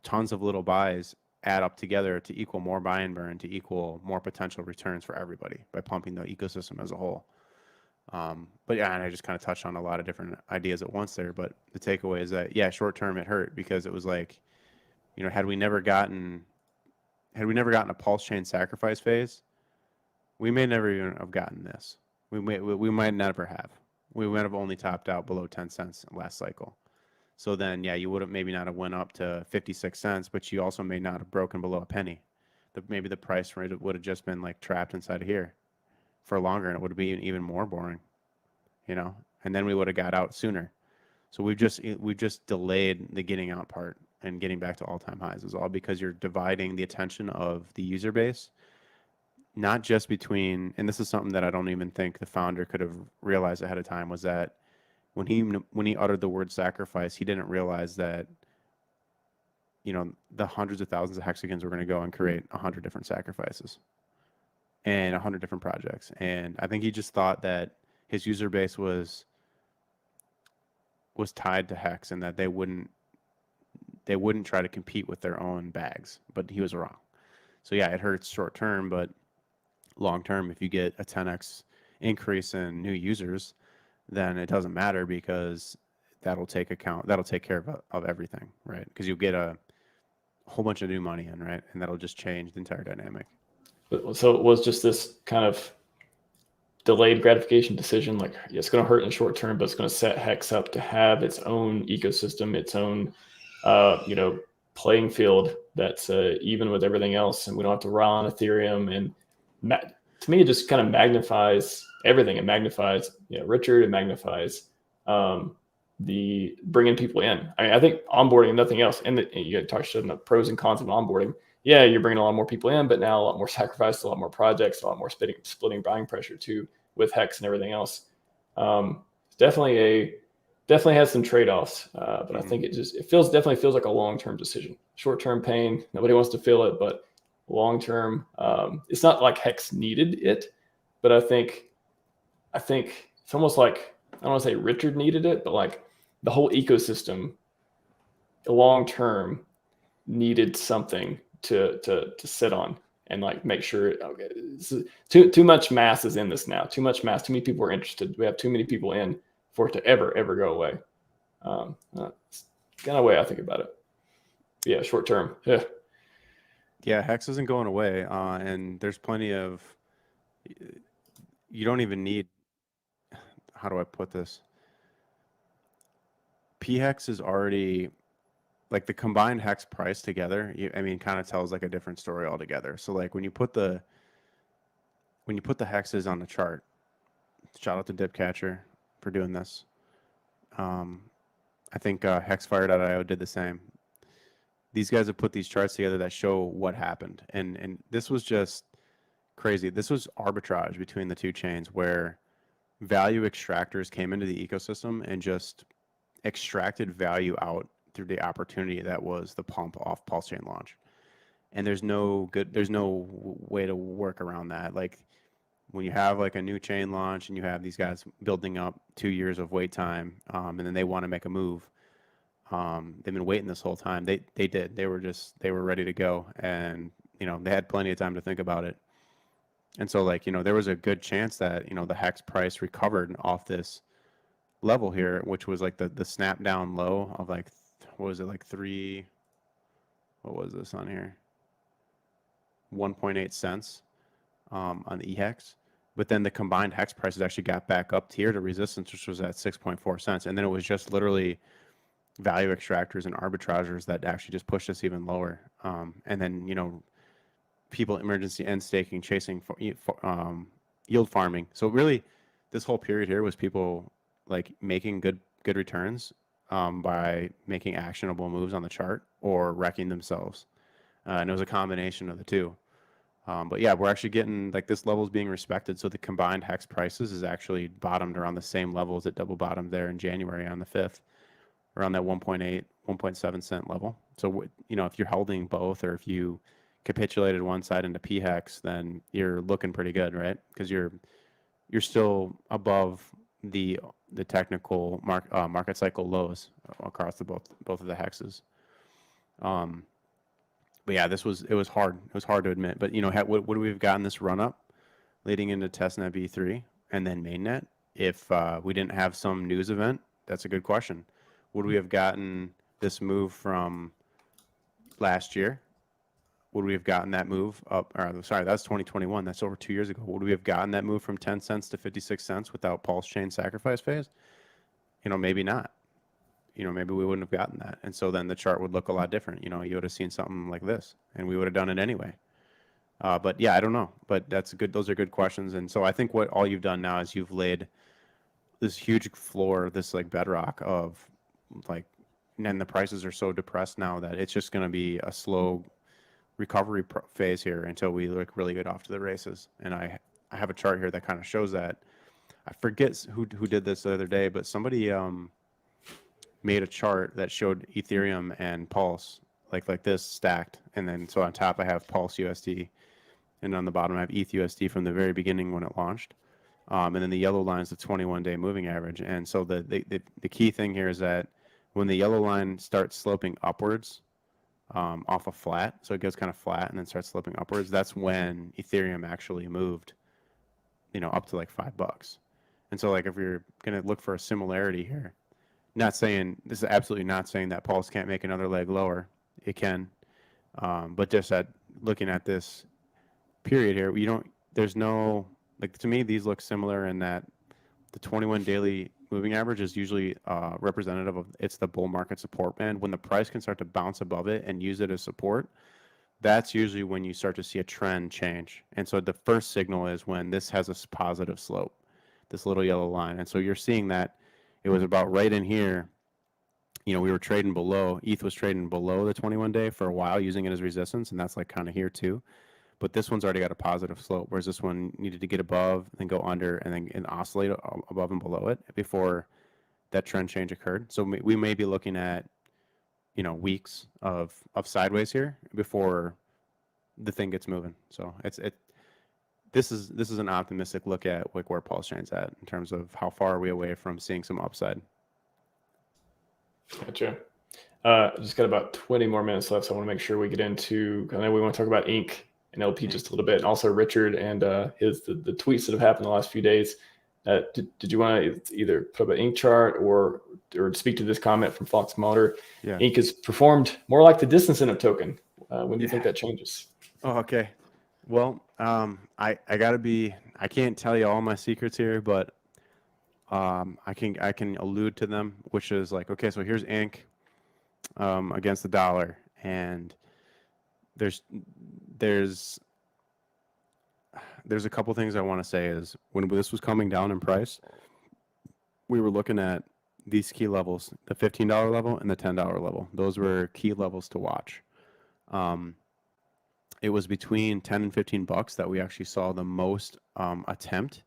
tons of little buys add up together to equal more buy and burn, to equal more potential returns for everybody by pumping the ecosystem as a whole. But yeah, and I just kind of touched on a lot of different ideas at once there. But the takeaway is that, yeah, short term it hurt because it was like, had we never gotten a PulseChain sacrifice phase, we may never even have gotten this. We might never have. We might have only topped out below 10 cents last cycle. So then, yeah, you would have maybe not have went up to 56 cents, but you also may not have broken below a penny. Maybe the price rate would have just been like trapped inside of here for longer, and it would be even more boring, and then we would have got out sooner. So we've just delayed the getting out part and getting back to all-time highs, is all because you're dividing the attention of the user base, not just between, and this is something that I don't even think the founder could have realized ahead of time, was that when he uttered the word sacrifice, he didn't realize that, the hundreds of thousands of hexagons were going to go and create 100 different sacrifices and 100 different projects. And I think he just thought that his user base was tied to Hex and that they wouldn't try to compete with their own bags, but he was wrong. So yeah, it hurts short term, but long term, if you get a 10x increase in new users, then it doesn't matter because that'll take care of everything, right? Because you'll get a whole bunch of new money in, right? And that'll just change the entire dynamic. So it was just this kind of delayed gratification decision, like it's going to hurt in the short term, but it's going to set Hex up to have its own ecosystem, its own, playing field that's even with everything else, and we don't have to rely on Ethereum. And to me, it just kind of magnifies everything. It magnifies, Richard. It magnifies the bringing people in. I mean, I think onboarding, nothing else. And you touched on the pros and cons of onboarding. Yeah, you're bringing a lot more people in, but now a lot more sacrifice, a lot more projects, a lot more splitting buying pressure too with Hex and everything else. Definitely has some trade-offs, but I think it definitely feels like a long-term decision. Short-term pain, nobody wants to feel it, but long-term, it's not like Hex needed it, but I think it's almost like, I don't want to say Richard needed it, but like the whole ecosystem, long-term, needed something to sit on and like make sure, okay, too much mass is in this now. Too much mass. Too many people are interested. We have too many people in for it to ever go away. That's kind of the way I think about it. But yeah, short term. Yeah, Hex isn't going away, and there's plenty of. You don't even need. How do I put this? PHEX is already, like the combined Hex price together, kind of tells like a different story altogether. So like when you put the hexes on the chart, shout out to Dipcatcher for doing this. I think hexfire.io did the same. These guys have put these charts together that show what happened. And this was just crazy. This was arbitrage between the 2 chains where value extractors came into the ecosystem and just extracted value out through the opportunity that was the pump off PulseChain launch. And there's no way to work around that. Like when you have like a new chain launch and you have these guys building up 2 years of wait time, and then they want to make a move. They've been waiting this whole time. They did. They were ready to go, and they had plenty of time to think about it. And so like there was a good chance that the Hex price recovered off this level here, which was like the snap down low of like, what was it, like 3, what was this on here, 1.8 cents on the EHEX. But then the combined Hex prices actually got back up tier to resistance, which was at 6.4 cents. And then it was just literally value extractors and arbitragers that actually just pushed us even lower. And then, people emergency end staking, chasing yield farming. So really this whole period here was people like making good returns by making actionable moves on the chart or wrecking themselves. And it was a combination of the two. But yeah, we're actually getting like this level is being respected. So the combined hex prices is actually bottomed around the same level as it double bottomed there in January on the 5th, around that 1.8, 1.7 cent level. So, if you're holding both, or if you capitulated one side into P hex, then you're looking pretty good, right? Because you're still above the technical market cycle lows across the both of the hexes. But yeah, it was hard. It was hard to admit. But what do we've gotten this run up leading into testnet V3 and then mainnet? If we didn't have some news event, that's a good question. Would we have gotten this move from last year? Would we have gotten that move up? Or, sorry, that's 2021. That's over 2 years ago. Would we have gotten that move from 10 cents to 56 cents without PulseChain sacrifice phase? Maybe not. Maybe we wouldn't have gotten that. And so then the chart would look a lot different. You would have seen something like this, and we would have done it anyway. But yeah, I don't know. But those are good questions. And so I think what all you've done now is you've laid this huge floor, this like bedrock of like, and the prices are so depressed now that it's just going to be a slow recovery phase here until we look really good off to the races. And I have a chart here that kind of shows that. I forget who did this the other day, but somebody made a chart that showed Ethereum and Pulse like this stacked, and then so on top I have Pulse USD, and on the bottom I have ETH USD from the very beginning when it launched, and then the yellow line is the 21-day moving average. And so the key thing here is that when the yellow line starts sloping upwards off a flat, so it goes kind of flat and then starts sloping upwards, that's when Ethereum actually moved, up to like $5. And so like if you're gonna look for a similarity here, this is absolutely not saying that Pulse can't make another leg lower. It can, but just looking at this period here, there's no, like, to me, these look similar in that the 21 daily moving average is usually representative of, it's the bull market support band. When the price can start to bounce above it and use it as support, that's usually when you start to see a trend change. And so the first signal is when this has a positive slope, this little yellow line. And so you're seeing that it was about right in here. We were trading below, ETH was trading below the 21 day for a while, using it as resistance, and that's like kind of here too. But this one's already got a positive slope, whereas this one needed to get above, then go under, and then oscillate above and below it before that trend change occurred. So we may be looking at, weeks of sideways here before the thing gets moving. So this is an optimistic look at like where PulseChain's at in terms of how far are we away from seeing some upside. Gotcha. Just got about 20 more minutes left, so I want to make sure we get into, I know we want to talk about Ink and LP just a little bit, and also Richard and the tweets that have happened the last few days. Did you want to either put up an Ink chart or speak to this comment from Fox Motor? Yeah. Ink has performed more like the distance incentive token. When do you think that changes? Oh, okay. Well, I can't tell you all my secrets here, but I can allude to them, which is like, okay, so here's Ink against the dollar, and there's a couple things I want to say. Is when this was coming down in price, we were looking at these key levels, the $15 level and the $10 level. Those were key levels to watch. It was between 10 and $15 that we actually saw the most attempt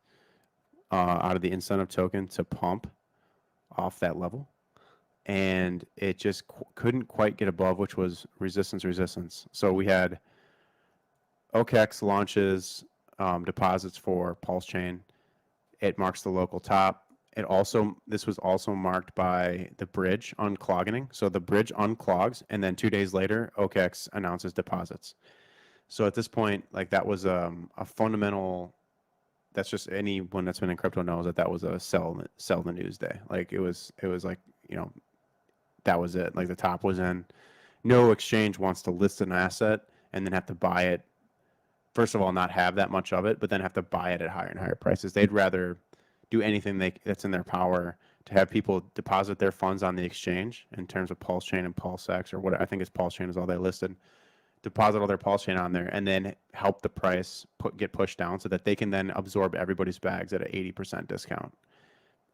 out of the incentive token to pump off that level, and it just couldn't quite get above, which was resistance. So we had OKEx launches deposits for PulseChain. It marks the local top. This was also marked by the bridge unclogging. So the bridge unclogs, and then 2 days later, OKEx announces deposits. So at this point, like, that was a fundamental. That's just, anyone that's been in crypto knows that was a sell the news day. Like it was like, that was it. Like the top was in. No exchange wants to list an asset and then have to buy it. First of all, not have that much of it, but then have to buy it at higher and higher prices. They'd rather do anything that's in their power to have people deposit their funds on the exchange, in terms of PulseChain and PulseX, or what I think is PulseChain is all they listed. Deposit all their PulseChain on there, and then help the price get pushed down so that they can then absorb everybody's bags at an 80% discount.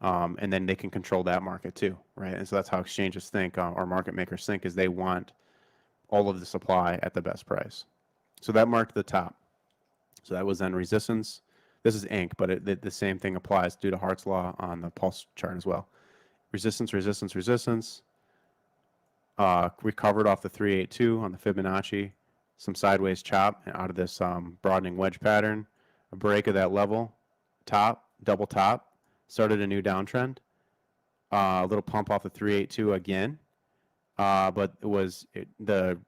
And then they can control that market too, right? And so that's how exchanges think, or market makers think, is they want all of the supply at the best price. So that marked the top. So that was then resistance. This is ink, but the same thing applies due to Hart's law on the pulse chart as well. Resistance, resistance, resistance. Recovered off the 382 on the Fibonacci. Some sideways chop out of this broadening wedge pattern. A break of that level. Top, double top. Started a new downtrend. A little pump off the 382 again. But the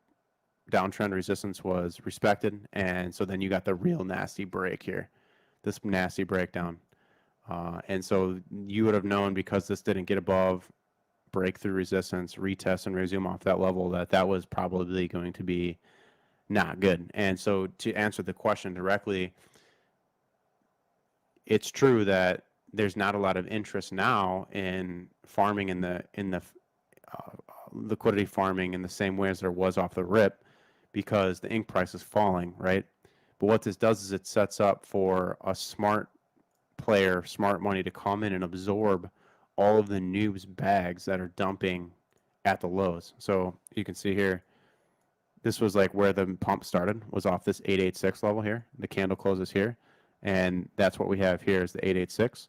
downtrend resistance was respected, and so then you got the real nasty break here, this nasty breakdown. And so you would have known, because this didn't get above breakthrough resistance, retest and resume off that level, that was probably going to be not good. And so to answer the question directly, it's true that there's not a lot of interest now in farming in the liquidity farming in the same way as there was off the rip, because the ink price is falling, right? But what this does is it sets up for a smart player, smart money, to come in and absorb all of the noobs bags that are dumping at the lows. So you can see here, this was like where the pump started, was off this 886 level here. The candle closes here, and that's what we have here is the 886.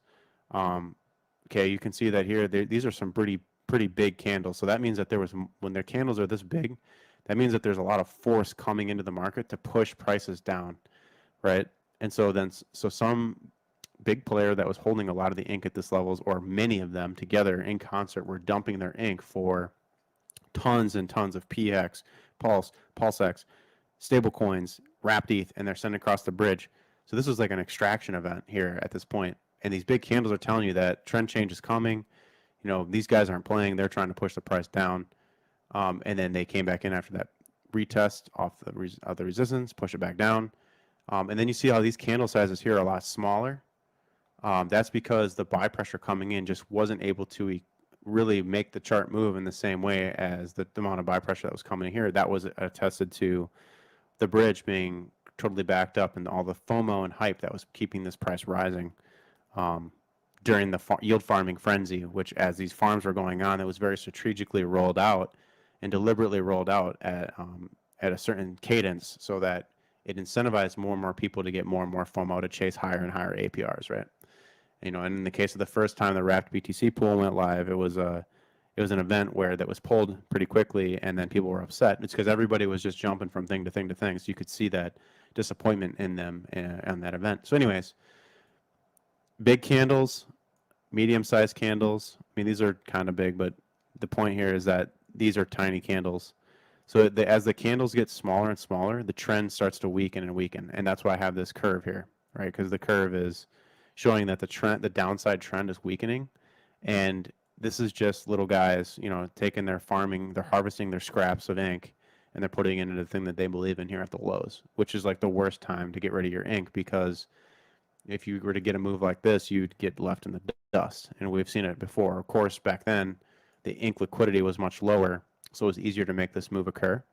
Okay, you can see that here, these are some pretty big candles. So that means that when their candles are this big, that means that there's a lot of force coming into the market to push prices down, right? And so some big player that was holding a lot of the ink at this levels, or many of them together in concert, were dumping their ink for tons and tons of PX, Pulse, PulseX, stable coins, wrapped ETH, and they're sent across the bridge. So this is like an extraction event here at this point. And these big candles are telling you that trend change is coming. You know, these guys aren't playing. They're trying to push the price down. And then they came back in after that retest off the resistance, push it back down. And then you see how these candle sizes here are a lot smaller. That's because the buy pressure coming in just wasn't able to really make the chart move in the same way as the amount of buy pressure that was coming in here. That was attested to the bridge being totally backed up and all the FOMO and hype that was keeping this price rising during the yield farming frenzy, which, as these farms were going on, it was very strategically rolled out and deliberately rolled out at a certain cadence, so that it incentivized more and more people to get more and more FOMO to chase higher and higher APRs, right? You know, and in the case of the first time the wrapped BTC pool went live, it was an event where that was pulled pretty quickly, and then people were upset. It's because everybody was just jumping from thing to thing to thing, so you could see that disappointment in them on that event. So anyways, big candles, medium-sized candles. I mean, these are kind of big, but the point here is that these are tiny candles. So as the candles get smaller and smaller, the trend starts to weaken and weaken, and that's why I have this curve here, right? Because the curve is showing that the downside trend is weakening, and this is just little guys, you know, taking their farming, they're harvesting their scraps of ink, and they're putting it into the thing that they believe in here at the lows, which is like the worst time to get rid of your ink, because if you were to get a move like this, you'd get left in the dust, and we've seen it before. Of course, back then, the ink liquidity was much lower, so it was easier to make this move occur.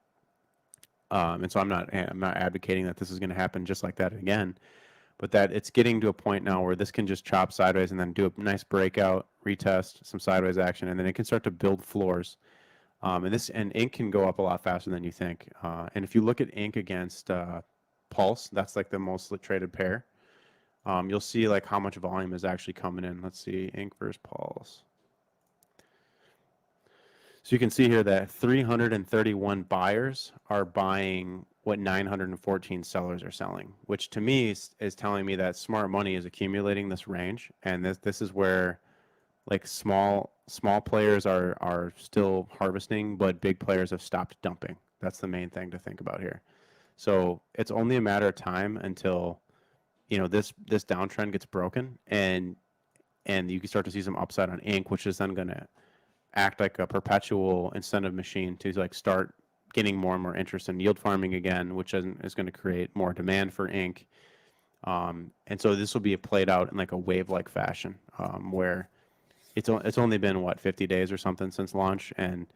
And so I'm not advocating that this is going to happen just like that again, but that it's getting to a point now where this can just chop sideways and then do a nice breakout, retest, some sideways action, and then it can start to build floors. And ink can go up a lot faster than you think. And if you look at ink against Pulse, that's like the most traded pair. You'll see like how much volume is actually coming in. Let's see, ink versus Pulse. So you can see here that 331 buyers are buying what 914 sellers are selling, which to me is telling me that smart money is accumulating this range, and this is where like small players are still harvesting, but big players have stopped dumping. That's the main thing to think about here. So it's only a matter of time until, you know, this downtrend gets broken, and you can start to see some upside on ink, which is then going to act like a perpetual incentive machine to like start getting more and more interest in yield farming again, which is going to create more demand for ink. And so this will be played out in like a wave-like fashion, where it's only been what 50 days or something since launch, and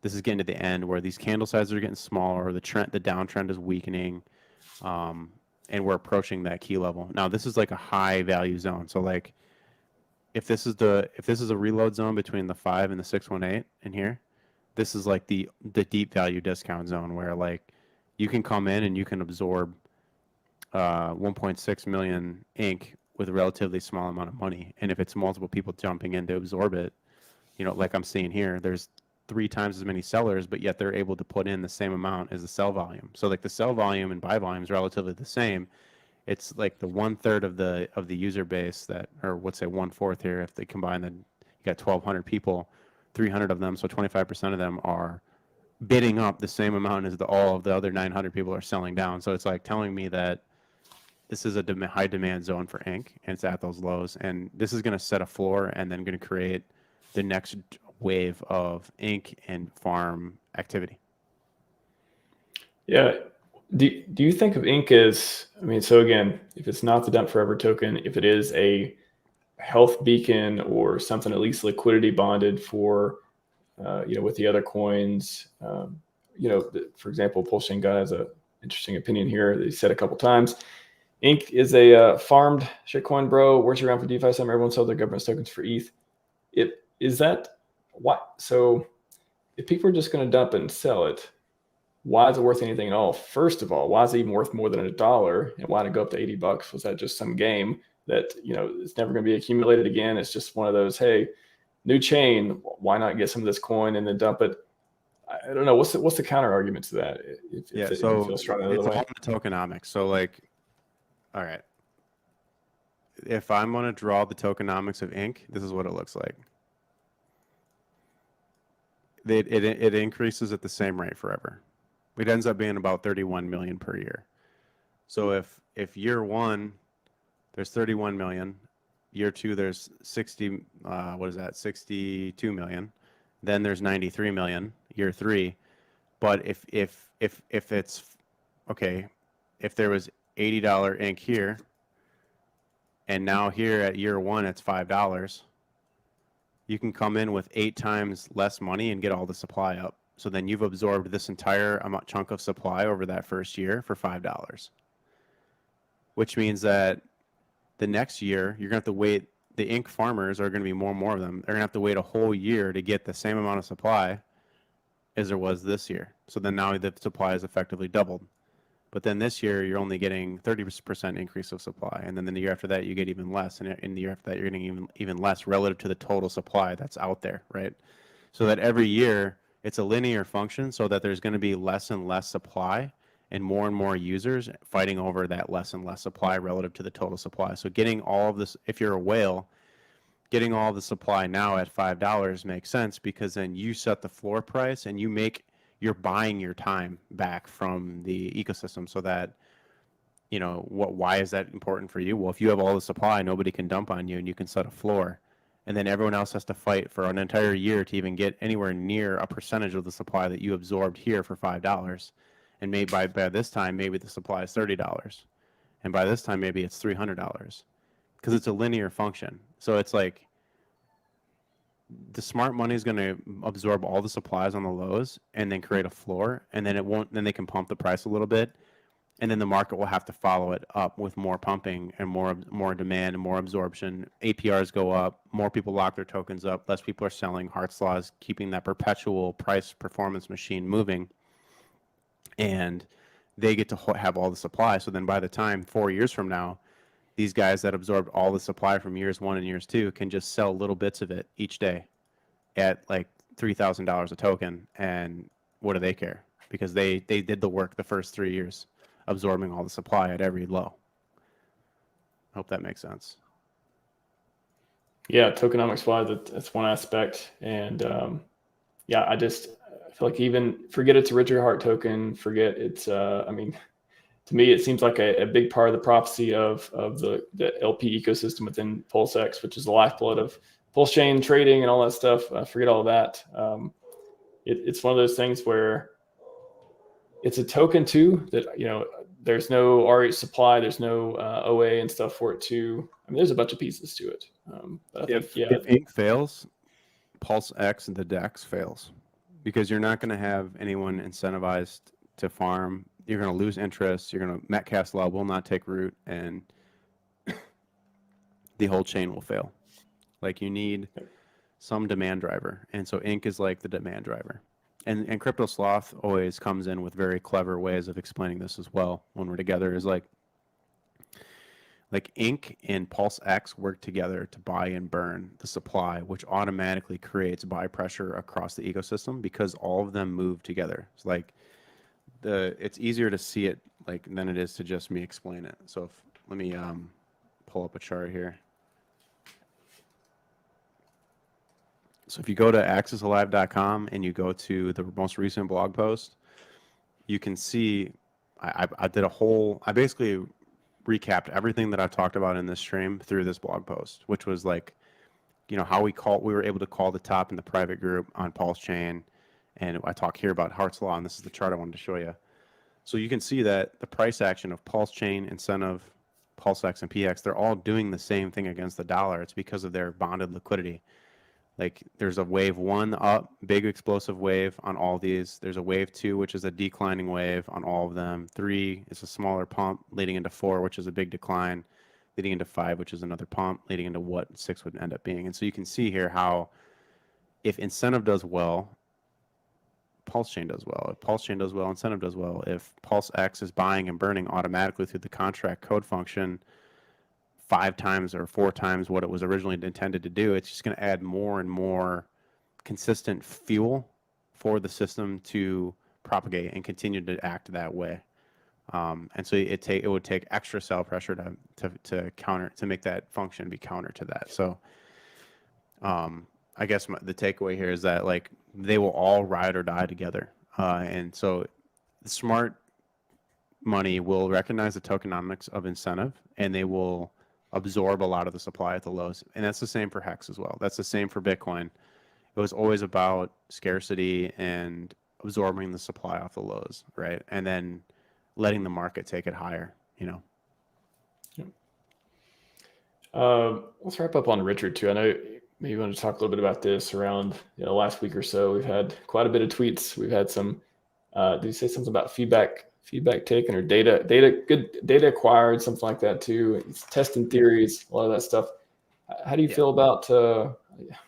this is getting to the end where these candle sizes are getting smaller, the downtrend is weakening, and we're approaching that key level. Now this is like a high value zone, so like if this is a reload zone between the 5 and the 618 in here, this is like the deep value discount zone where like you can come in and you can absorb 1.6 million ink with a relatively small amount of money. And if it's multiple people jumping in to absorb it, like I'm seeing here, there's 3 times as many sellers, but yet they're able to put in the same amount as the sell volume. So like the sell volume and buy volume is relatively the same. It's like the 1/3 of the user base that, or let's say 1/4 here, if they combine you got 1,200 people, 300 of them, so 25% of them are bidding up the same amount as all of the other 900 people are selling down. So it's like telling me that this is a high demand zone for ink, and it's at those lows, and this is going to set a floor and then going to create the next wave of ink and farm activity. Yeah. Do you think of ink as, I mean, so again, if it's not the dump forever token, if it is a health beacon or something at least liquidity bonded for, with the other coins, for example, PulseChain guy has a interesting opinion here that he said a couple times. Ink is a farmed shitcoin, bro. Works around for DeFi. Some everyone sells their government tokens for ETH. Is that what? So if people are just going to dump it and sell it, why is it worth anything at all? First of all, why is it even worth more than $1? And why did it go up to $80? Was that just some game that, it's never going to be accumulated again? It's just one of those, hey, new chain, why not get some of this coin and then dump it? I don't know. What's the counter argument to that? So you feel strong it's all the tokenomics. So like, all right, if I'm going to draw the tokenomics of ink, this is what it looks like. It increases at the same rate forever. It ends up being about 31 million per year. So if year 1 there's 31 million, year 2 there's 62 million, then there's 93 million year 3. But if it's okay, if there was $80 ink here, and now here at year 1 it's $5, you can come in with 8 times less money and get all the supply up. So then you've absorbed this entire chunk of supply over that first year for $5, which means that the next year you're going to have to wait. The ink farmers are going to be more and more of them. They're going to have to wait a whole year to get the same amount of supply as there was this year. So then now the supply is effectively doubled. But then this year you're only getting 30% increase of supply, and then the year after that you get even less, and in the year after that you're getting even less relative to the total supply that's out there, right? So that every year it's a linear function, so that there's going to be less and less supply and more users fighting over that less and less supply relative to the total supply. So getting all of this, if you're a whale, getting all the supply now at $5 makes sense, because then you set the floor price and you're buying your time back from the ecosystem. So that, why is that important for you? Well, if you have all the supply, nobody can dump on you, and you can set a floor, and then everyone else has to fight for an entire year to even get anywhere near a percentage of the supply that you absorbed here for $5. And maybe by this time, maybe the supply is $30, and by this time maybe it's $300, because it's a linear function. So it's like the smart money is going to absorb all the supplies on the lows and then create a floor, and then then they can pump the price a little bit, and then the market will have to follow it up with more pumping and more demand and more absorption. APRs go up, more people lock their tokens up, less people are selling. Hart's law is keeping that perpetual price performance machine moving, and they get to have all the supply. So then by the time 4 years from now, these guys that absorbed all the supply from years 1 and years 2 can just sell little bits of it each day at like $3,000 a token. And what do they care? Because they did the work the first 3 years, absorbing all the supply at every low. Hope that makes sense. Yeah, tokenomics wise, that's one aspect. And I feel like, even forget it's a Richard Hart token, forget it's to me, it seems like a big part of the prophecy of the LP ecosystem within PulseX, which is the lifeblood of PulseChain trading and all that stuff. Forget all of that. It's one of those things where it's a token too that, there's no RH supply, there's no OA and stuff for it too. I mean, there's a bunch of pieces to it. But if ink fails, PulseX and the DEX fails, because you're not going to have anyone incentivized to farm. You're going to lose interest. Metcalfe's law will not take root, and the whole chain will fail. Like you need some demand driver. And so ink is like the demand driver. And Crypto Sloth always comes in with very clever ways of explaining this as well when we're together, is like ink and PulseX work together to buy and burn the supply, which automatically creates buy pressure across the ecosystem because all of them move together. It's like it's easier to see it like than it is to just me explain it. So let me pull up a chart here. So if you go to accessalive.com and you go to the most recent blog post, you can see I basically recapped everything that I talked about in this stream through this blog post, which was like, how we were able to call the top in the private group on PulseChain. And I talk here about Hart's Law, and this is the chart I wanted to show you. So you can see that the price action of PulseChain, Incentive, PulseX, and PX, they're all doing the same thing against the dollar. It's because of their bonded liquidity. Like there's a wave 1 up, big explosive wave on all these. There's a wave 2, which is a declining wave on all of them. 3 is a smaller pump leading into 4, which is a big decline, leading into 5, which is another pump, leading into what 6 would end up being. And so you can see here how if Incentive does well, PulseChain does well. If PulseChain does well, Incentive does well. If PulseX is buying and burning automatically through the contract code function 5 times or 4 times what it was originally intended to do, it's just going to add more and more consistent fuel for the system to propagate and continue to act that way. And so it would take extra sell pressure to make that function be counter to that. So I guess the takeaway here is that like they will all ride or die together. And so the smart money will recognize the tokenomics of Incentive, and they will absorb a lot of the supply at the lows. And that's the same for Hex as well. That's the same for Bitcoin. It was always about scarcity and absorbing the supply off the lows, right? And then letting the market take it higher, Yeah. Let's wrap up on Richard too. I know maybe you want to talk a little bit about this around last week or so. We've had quite a bit of tweets. We've had some, did you say something about feedback taken or good data acquired, something like that too. It's testing theories, a lot of that stuff. How do you feel about,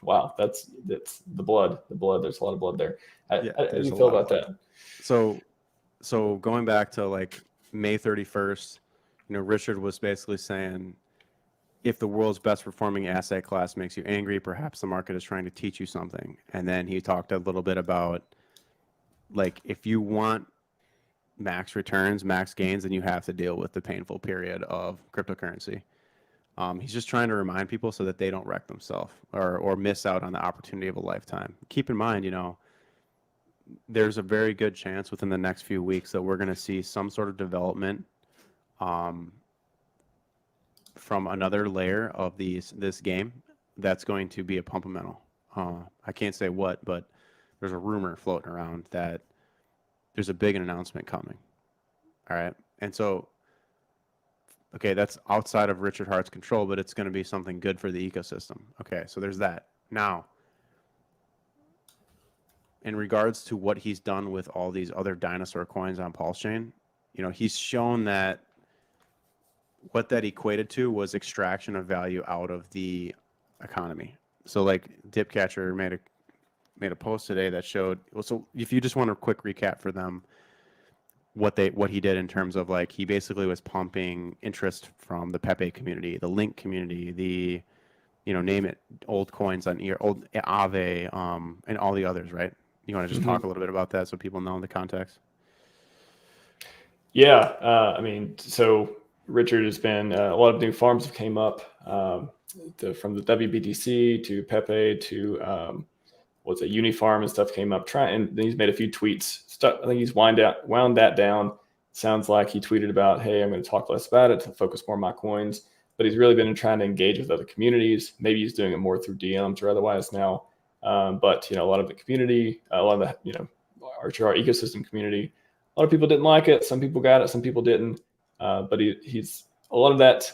wow, that's the blood, there's a lot of blood there. How do you feel about that? So going back to like May 31st, Richard was basically saying, if the world's best performing asset class makes you angry, perhaps the market is trying to teach you something. And then he talked a little bit about like, if you want max returns, max gains, then you have to deal with the painful period of cryptocurrency. He's just trying to remind people so that they don't wreck themselves or miss out on the opportunity of a lifetime. Keep in mind, there's a very good chance within the next few weeks that we're going to see some sort of development from another layer of this game that's going to be a pumpamental. I can't say what, but there's a rumor floating around that there's a big announcement coming. All right. And so, okay, that's outside of Richard Hart's control, but it's going to be something good for the ecosystem. Okay, so there's that. Now, in regards to what he's done with all these other dinosaur coins on PulseChain, he's shown that what that equated to was extraction of value out of the economy. So like Dipcatcher made a post today that showed, so if you just want a quick recap for them, what he did in terms of like, he basically was pumping interest from the Pepe community, the Link community, the, name it, old coins on old Aave, and all the others, right? You want to just talk a little bit about that so people know the context? Yeah. So Richard has been, a lot of new farms have came up from the WBTC to Pepe to, Unifarm and stuff came up. And then he's made a few tweets. I think he's wound that down. Sounds like he tweeted about, hey, I'm going to talk less about it to focus more on my coins. But he's really been trying to engage with other communities. Maybe he's doing it more through DMs or otherwise now. But a lot of the community, a lot of the our ecosystem community, a lot of people didn't like it. Some people got it, some people didn't. But he's a lot of that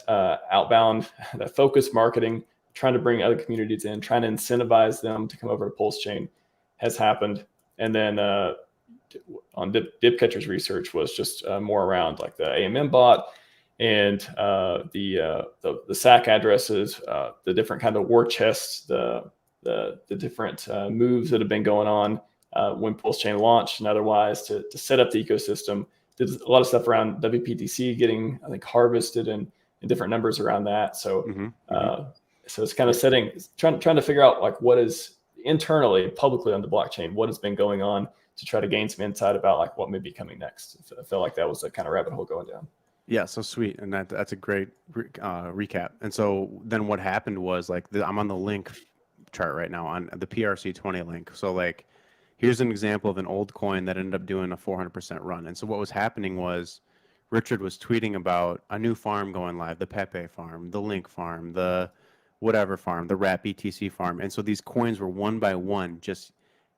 outbound, that focused marketing, trying to bring other communities in, trying to incentivize them to come over to PulseChain has happened. And then on Dipcatcher's research was just more around like the AMM bot and the SAC addresses, the different kind of war chests, the different moves that have been going on when PulseChain launched and otherwise to set up the ecosystem. Did a lot of stuff around WPTC getting, I think, harvested and different numbers around that. So so it's kind of trying to figure out like what is internally, publicly on the blockchain, what has been going on to try to gain some insight about like what may be coming next. I felt like that was a kind of rabbit hole going down. Yeah, so sweet, and that's a great recap. And so then what happened was like I'm on the link chart right now on the PRC20 link. So like here's an example of an old coin that ended up doing a 400% run. And so what was happening was Richard was tweeting about a new farm going live, the Pepe farm, the Link farm, the whatever farm, the Rat BTC farm. And so these coins were one by one just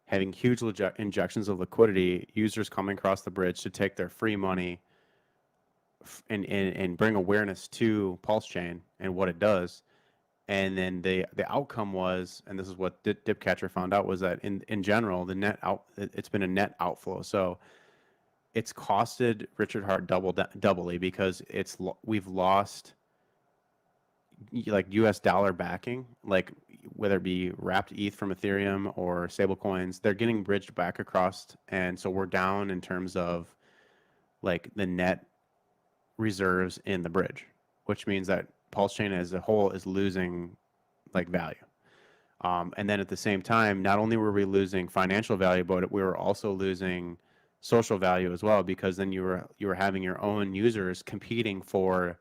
having huge injections of liquidity, users coming across the bridge to take their free money and bring awareness to PulseChain and what it does. And then the outcome was, and this is what Dipcatcher found out, was that in general, it's been a net outflow. So it's costed Richard Hart doubly because we've lost like US dollar backing, like whether it be wrapped ETH from Ethereum or stable coins, they're getting bridged back across. And so we're down in terms of like the net reserves in the bridge, which means that PulseChain as a whole is losing like value. And then at the same time, not only were we losing financial value, but we were also losing social value as well, because then you were having your own users competing for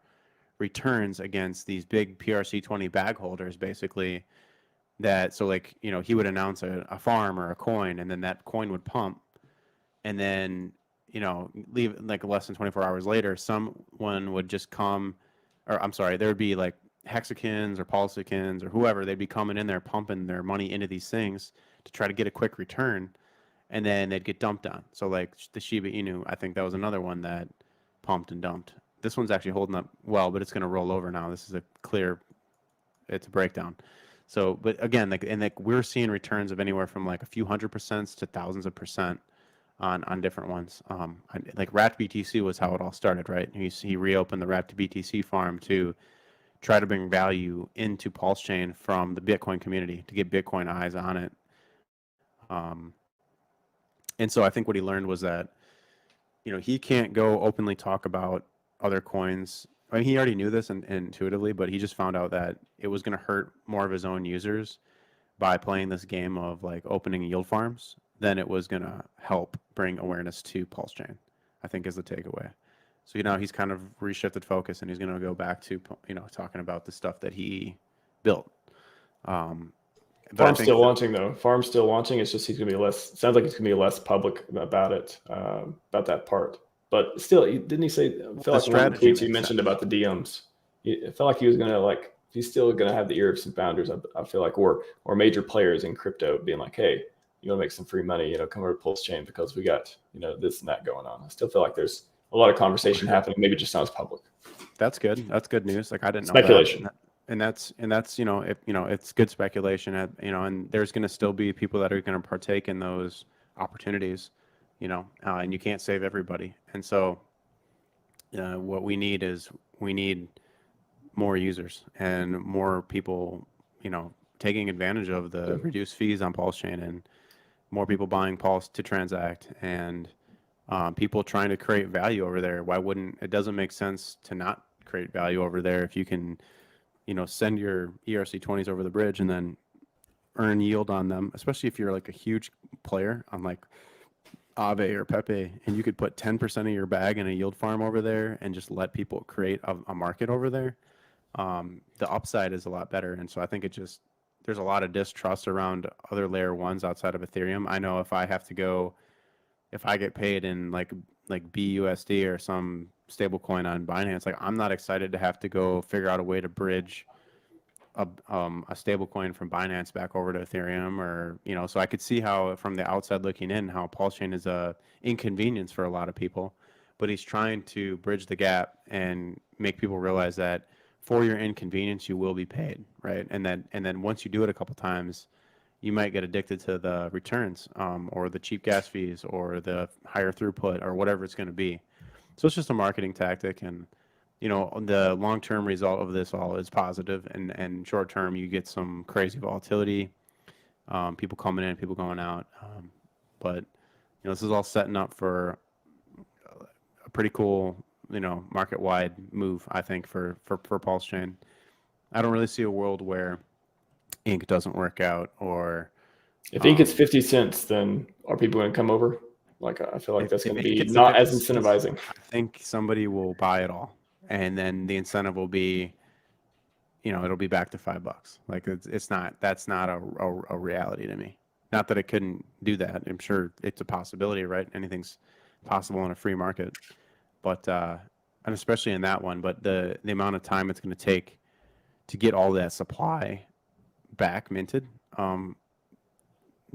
returns against these big PRC20 bag holders, basically. So like, you know, he would announce a farm or a coin, and then that coin would pump, and then, you know, leave like less than 24 hours later, someone would just come, or I'm sorry, there would be like hexagons or PulseX or whoever, they'd be coming in there pumping their money into these things to try to get a quick return, and then they'd get dumped on. So like the Shiba Inu, I think that was another one that pumped and dumped. This one's actually holding up well, but it's going to roll over now. This is it's a breakdown. So, but again, like we're seeing returns of anywhere from like a few 100% to thousands of percent on different ones. Like Rat BTC was how it all started, right? He reopened the Rat BTC farm to try to bring value into PulseChain from the Bitcoin community to get Bitcoin eyes on it. And so I think what he learned was that, you know, he can't go openly talk about other coins. I mean, he already knew this intuitively, but he just found out that it was going to hurt more of his own users by playing this game of like opening yield farms than it was going to help bring awareness to PulseChain, I think is the takeaway. So, you know, he's kind of reshifted focus, and he's going to go back to, you know, talking about the stuff that he built. Farm's still launching though. Farm's still launching. It's just he's going to be less. Sounds like he's going to be less public about it, about that part. But still, didn't he say? I feel like one of the tweets he mentioned about the DMs. It felt like he was going to like. He's still going to have the ear of some founders. I feel like, or major players in crypto being like, hey, you want to make some free money? You know, come over to PulseChain because we got, you know, this and that going on. I still feel like there's a lot of conversation happening. Maybe it just sounds public. That's good. That's good news. Like I didn't know speculation. And that's you know, it's good speculation. You know, and there's going to still be people that are going to partake in those opportunities. You know, and you can't save everybody. And so, what we need more users and more people, you know, taking advantage of the reduced fees on PulseChain, and more people buying Pulse to transact, and people trying to create value over there. Why wouldn't it? Doesn't make sense to not create value over there if you can, you know, send your ERC20s over the bridge and then earn yield on them, especially if you're like a huge player on like Aave or Pepe, and you could put 10% of your bag in a yield farm over there and just let people create a market over there. The upside is a lot better. And so I think there's a lot of distrust around other layer ones outside of Ethereum. I know if I get paid in like BUSD or some stable coin on Binance, like I'm not excited to have to go figure out a way to bridge a stable coin from Binance back over to Ethereum, or, you know, so I could see how from the outside looking in, how PulseChain is a inconvenience for a lot of people, but he's trying to bridge the gap and make people realize that for your inconvenience, you will be paid, right? And then once you do it a couple times, you might get addicted to the returns, or the cheap gas fees, or the higher throughput, or whatever it's going to be. So it's just a marketing tactic, and the long-term result of this all is positive, and short-term you get some crazy volatility, people coming in, people going out. But this is all setting up for a pretty cool, market-wide move, I think, for PulseChain. I don't really see a world where ink doesn't work out, or if ink gets 50 cents, then are people going to come over? Like, I feel like that's going to be not as incentivizing. I think somebody will buy it all, and then the incentive will be, it'll be back to $5. Like that's not a reality to me. Not that it couldn't do that. I'm sure it's a possibility, right? Anything's possible in a free market, but and especially in that one. But the amount of time it's going to take to get all that supply back minted,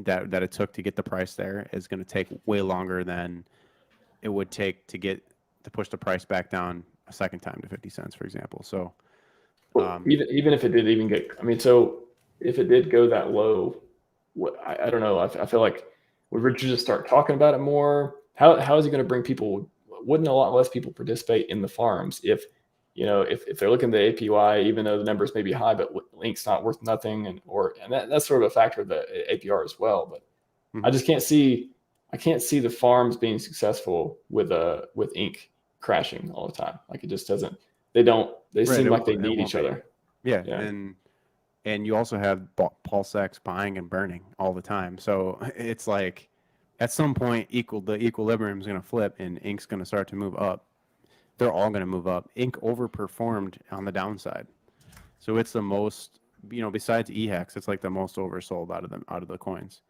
that it took to get the price there is going to take way longer than it would take to push the price back down a second time to 50 cents, for example. So even if it did even get, so if it did go that low, I don't know. I feel like would Richard just start talking about it more? How is he going to bring people? Wouldn't a lot less people participate in the farms if they're looking at the APY, even though the numbers may be high, but link's not worth nothing, and that's sort of a factor of the APR as well. But I just can't see the farms being successful with ink crashing all the time. Like, it just doesn't. They seem like they need each other. Yeah. And you also have PulseX buying and burning all the time. So it's like at some point the equilibrium is going to flip and ink's going to start to move up. They're all going to move up. Ink overperformed on the downside. So it's the most, besides EHEX, it's like the most oversold out of the coins.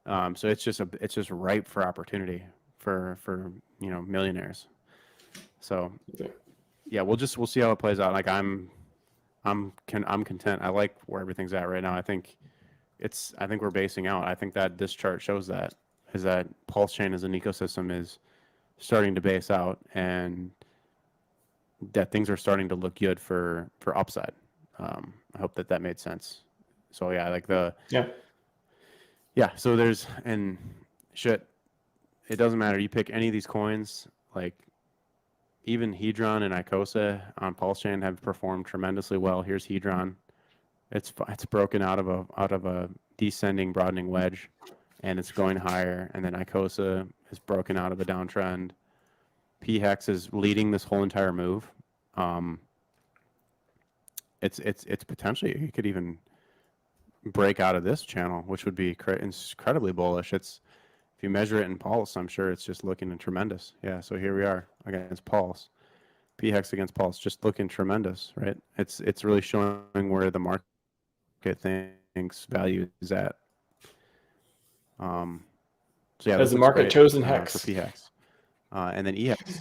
So it's just ripe for opportunity for millionaires. So yeah, we'll see how it plays out. Like I'm content. I like where everything's at right now. I think we're basing out. I think that this chart shows that PulseChain as an ecosystem is starting to base out, and that things are starting to look good for upside. I hope that made sense. So yeah, so there's, and shit, it doesn't matter. You pick any of these coins, like even Hedron and Icosa on PulseChain have performed tremendously well. Here's Hedron. It's broken out of a descending broadening wedge, and it's going higher. And then Icosa is broken out of a downtrend. PHEX is leading this whole entire move. It's potentially, you could even break out of this channel, which would be incredibly bullish. If you measure it in Pulse, I'm sure it's just looking tremendous. Yeah, so here we are against Pulse. PHEX against Pulse, just looking tremendous, right? It's really showing where the market thinks value is at. So yeah, has the market chosen Hex for PHEX, and then EHEX.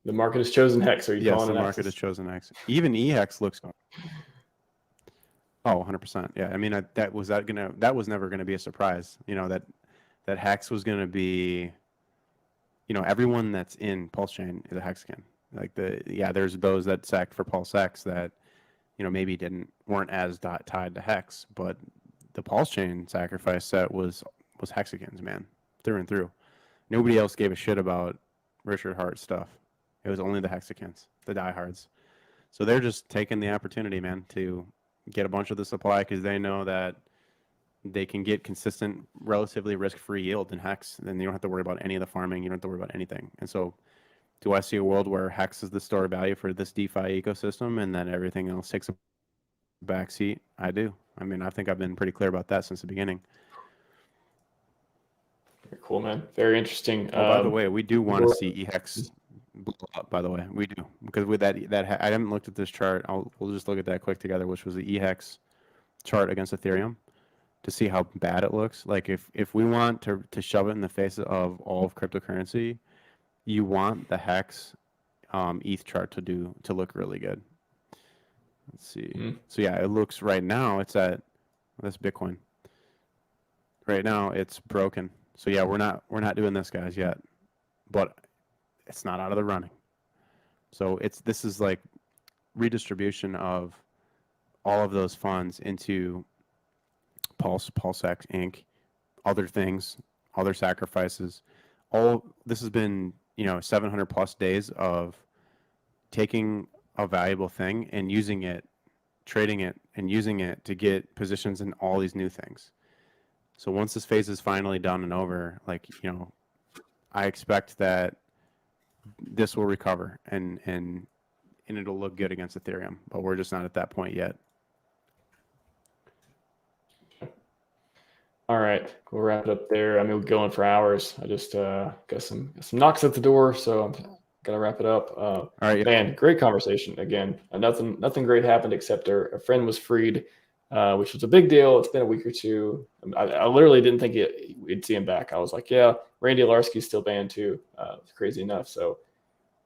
The market has chosen Hex. Are you calling it? Yes, the market has chosen Hex. Even EHEX looks. Oh, 100%. Yeah, I mean, that was never gonna be a surprise. That Hex was gonna be. Everyone that's in PulseChain is a Hexagon. Like there's those that sacked for PulseX that, maybe weren't as tied to Hex, but the PulseChain sacrifice set was Hexagons, man, through and through. Nobody else gave a shit about Richard Hart stuff. It was only the Hexagons, the diehards. So they're just taking the opportunity, man, to get a bunch of the supply because they know that they can get consistent, relatively risk-free yield in Hex. Then you don't have to worry about any of the farming. You don't have to worry about anything. And so do I see a world where Hex is the store of value for this DeFi ecosystem and then everything else takes a backseat? I do. I mean, I think I've been pretty clear about that since the beginning. Very cool, man. Very interesting. By the way, we do want to see EHEX blow up, by the way. We do. Because with that I haven't looked at this chart. We'll just look at that quick together, which was the EHEX chart against Ethereum, to see how bad it looks. Like if we want to shove it in the face of all of cryptocurrency, you want the Hex ETH chart to look really good. Let's see. So yeah, it looks right now it's at this Bitcoin. Right now it's broken. So yeah, we're not doing this, guys, yet. But it's not out of the running. So this is like redistribution of all of those funds into PulseX Inc., other things, other sacrifices. All this has been, 700 plus days of taking a valuable thing and using it, trading it, and using it to get positions in all these new things. So once this phase is finally done and over, like, I expect that this will recover and it'll look good against Ethereum, but we're just not at that point yet. All right, we'll wrap it up there. I mean, we're going for hours. I just got some knocks at the door, so I'm gonna wrap it up. All right, man, great conversation again. Nothing great happened except a friend was freed, which was a big deal. It's been a week or two. I literally didn't think we'd see him back. I was like, yeah, Randy Larsky's still banned too. It's crazy enough. So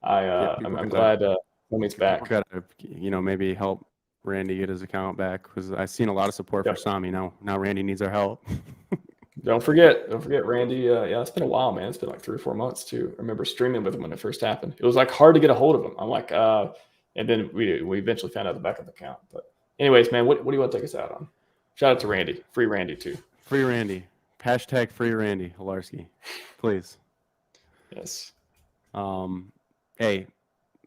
I'm glad homie's back. Got to maybe help Randy get his account back, because I've seen a lot of support for Sami. Now Randy needs our help. Don't forget Randy. Yeah, it's been a while, man. It's been like 3 or 4 months too. I remember streaming with him when it first happened. It was like hard to get a hold of him. I'm like, and then we eventually found out the backup account. But anyways, man, what do you want to take us out on? Shout out to Randy. Free Randy too. Free Randy. Hashtag free Randy Hilarski, please. Yes. Hey,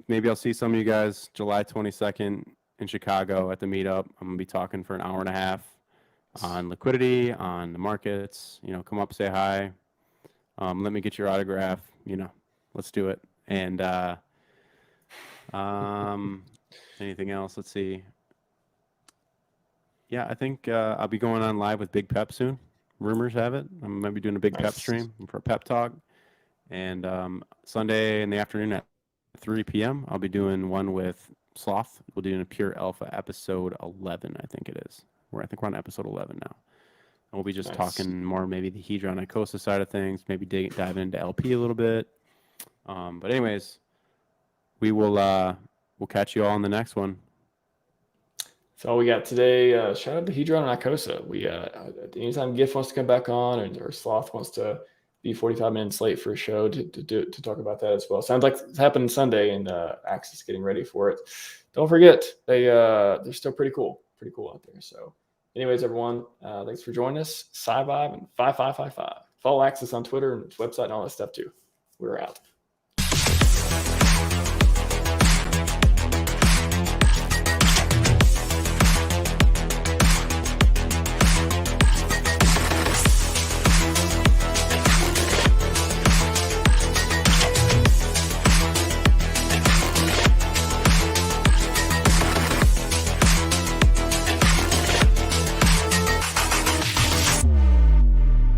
maybe I'll see some of you guys July 22nd in Chicago at the meetup. I'm gonna be talking for an hour and a half on liquidity, on the markets. Come up, say hi. Let me get your autograph. Let's do it. And anything else? Let's see. Yeah, I think I'll be going on live with Big Pep soon. Rumors have it. I might be doing a Big Pep stream for a pep talk. And Sunday in the afternoon at 3 p.m., I'll be doing one with Sloth. We'll do a Pure Alpha episode 11, I think it is. I think we're on episode 11 now. And we'll be just talking more maybe the Hedron Icosa side of things, maybe dive into LP a little bit. But anyways, we'll catch you all on the next one. That's all we got today. Shout out to Hedron and Icosa. We anytime GIF wants to come back on, or Sloth wants to be 45 minutes late for a show to talk about that as well. Sounds like it's happening Sunday, and Axis getting ready for it. Don't forget, they're still pretty cool out there. So anyways, everyone, thanks for joining us. Scivive and 5555. Follow Axis on Twitter and its website and all that stuff too. We're out.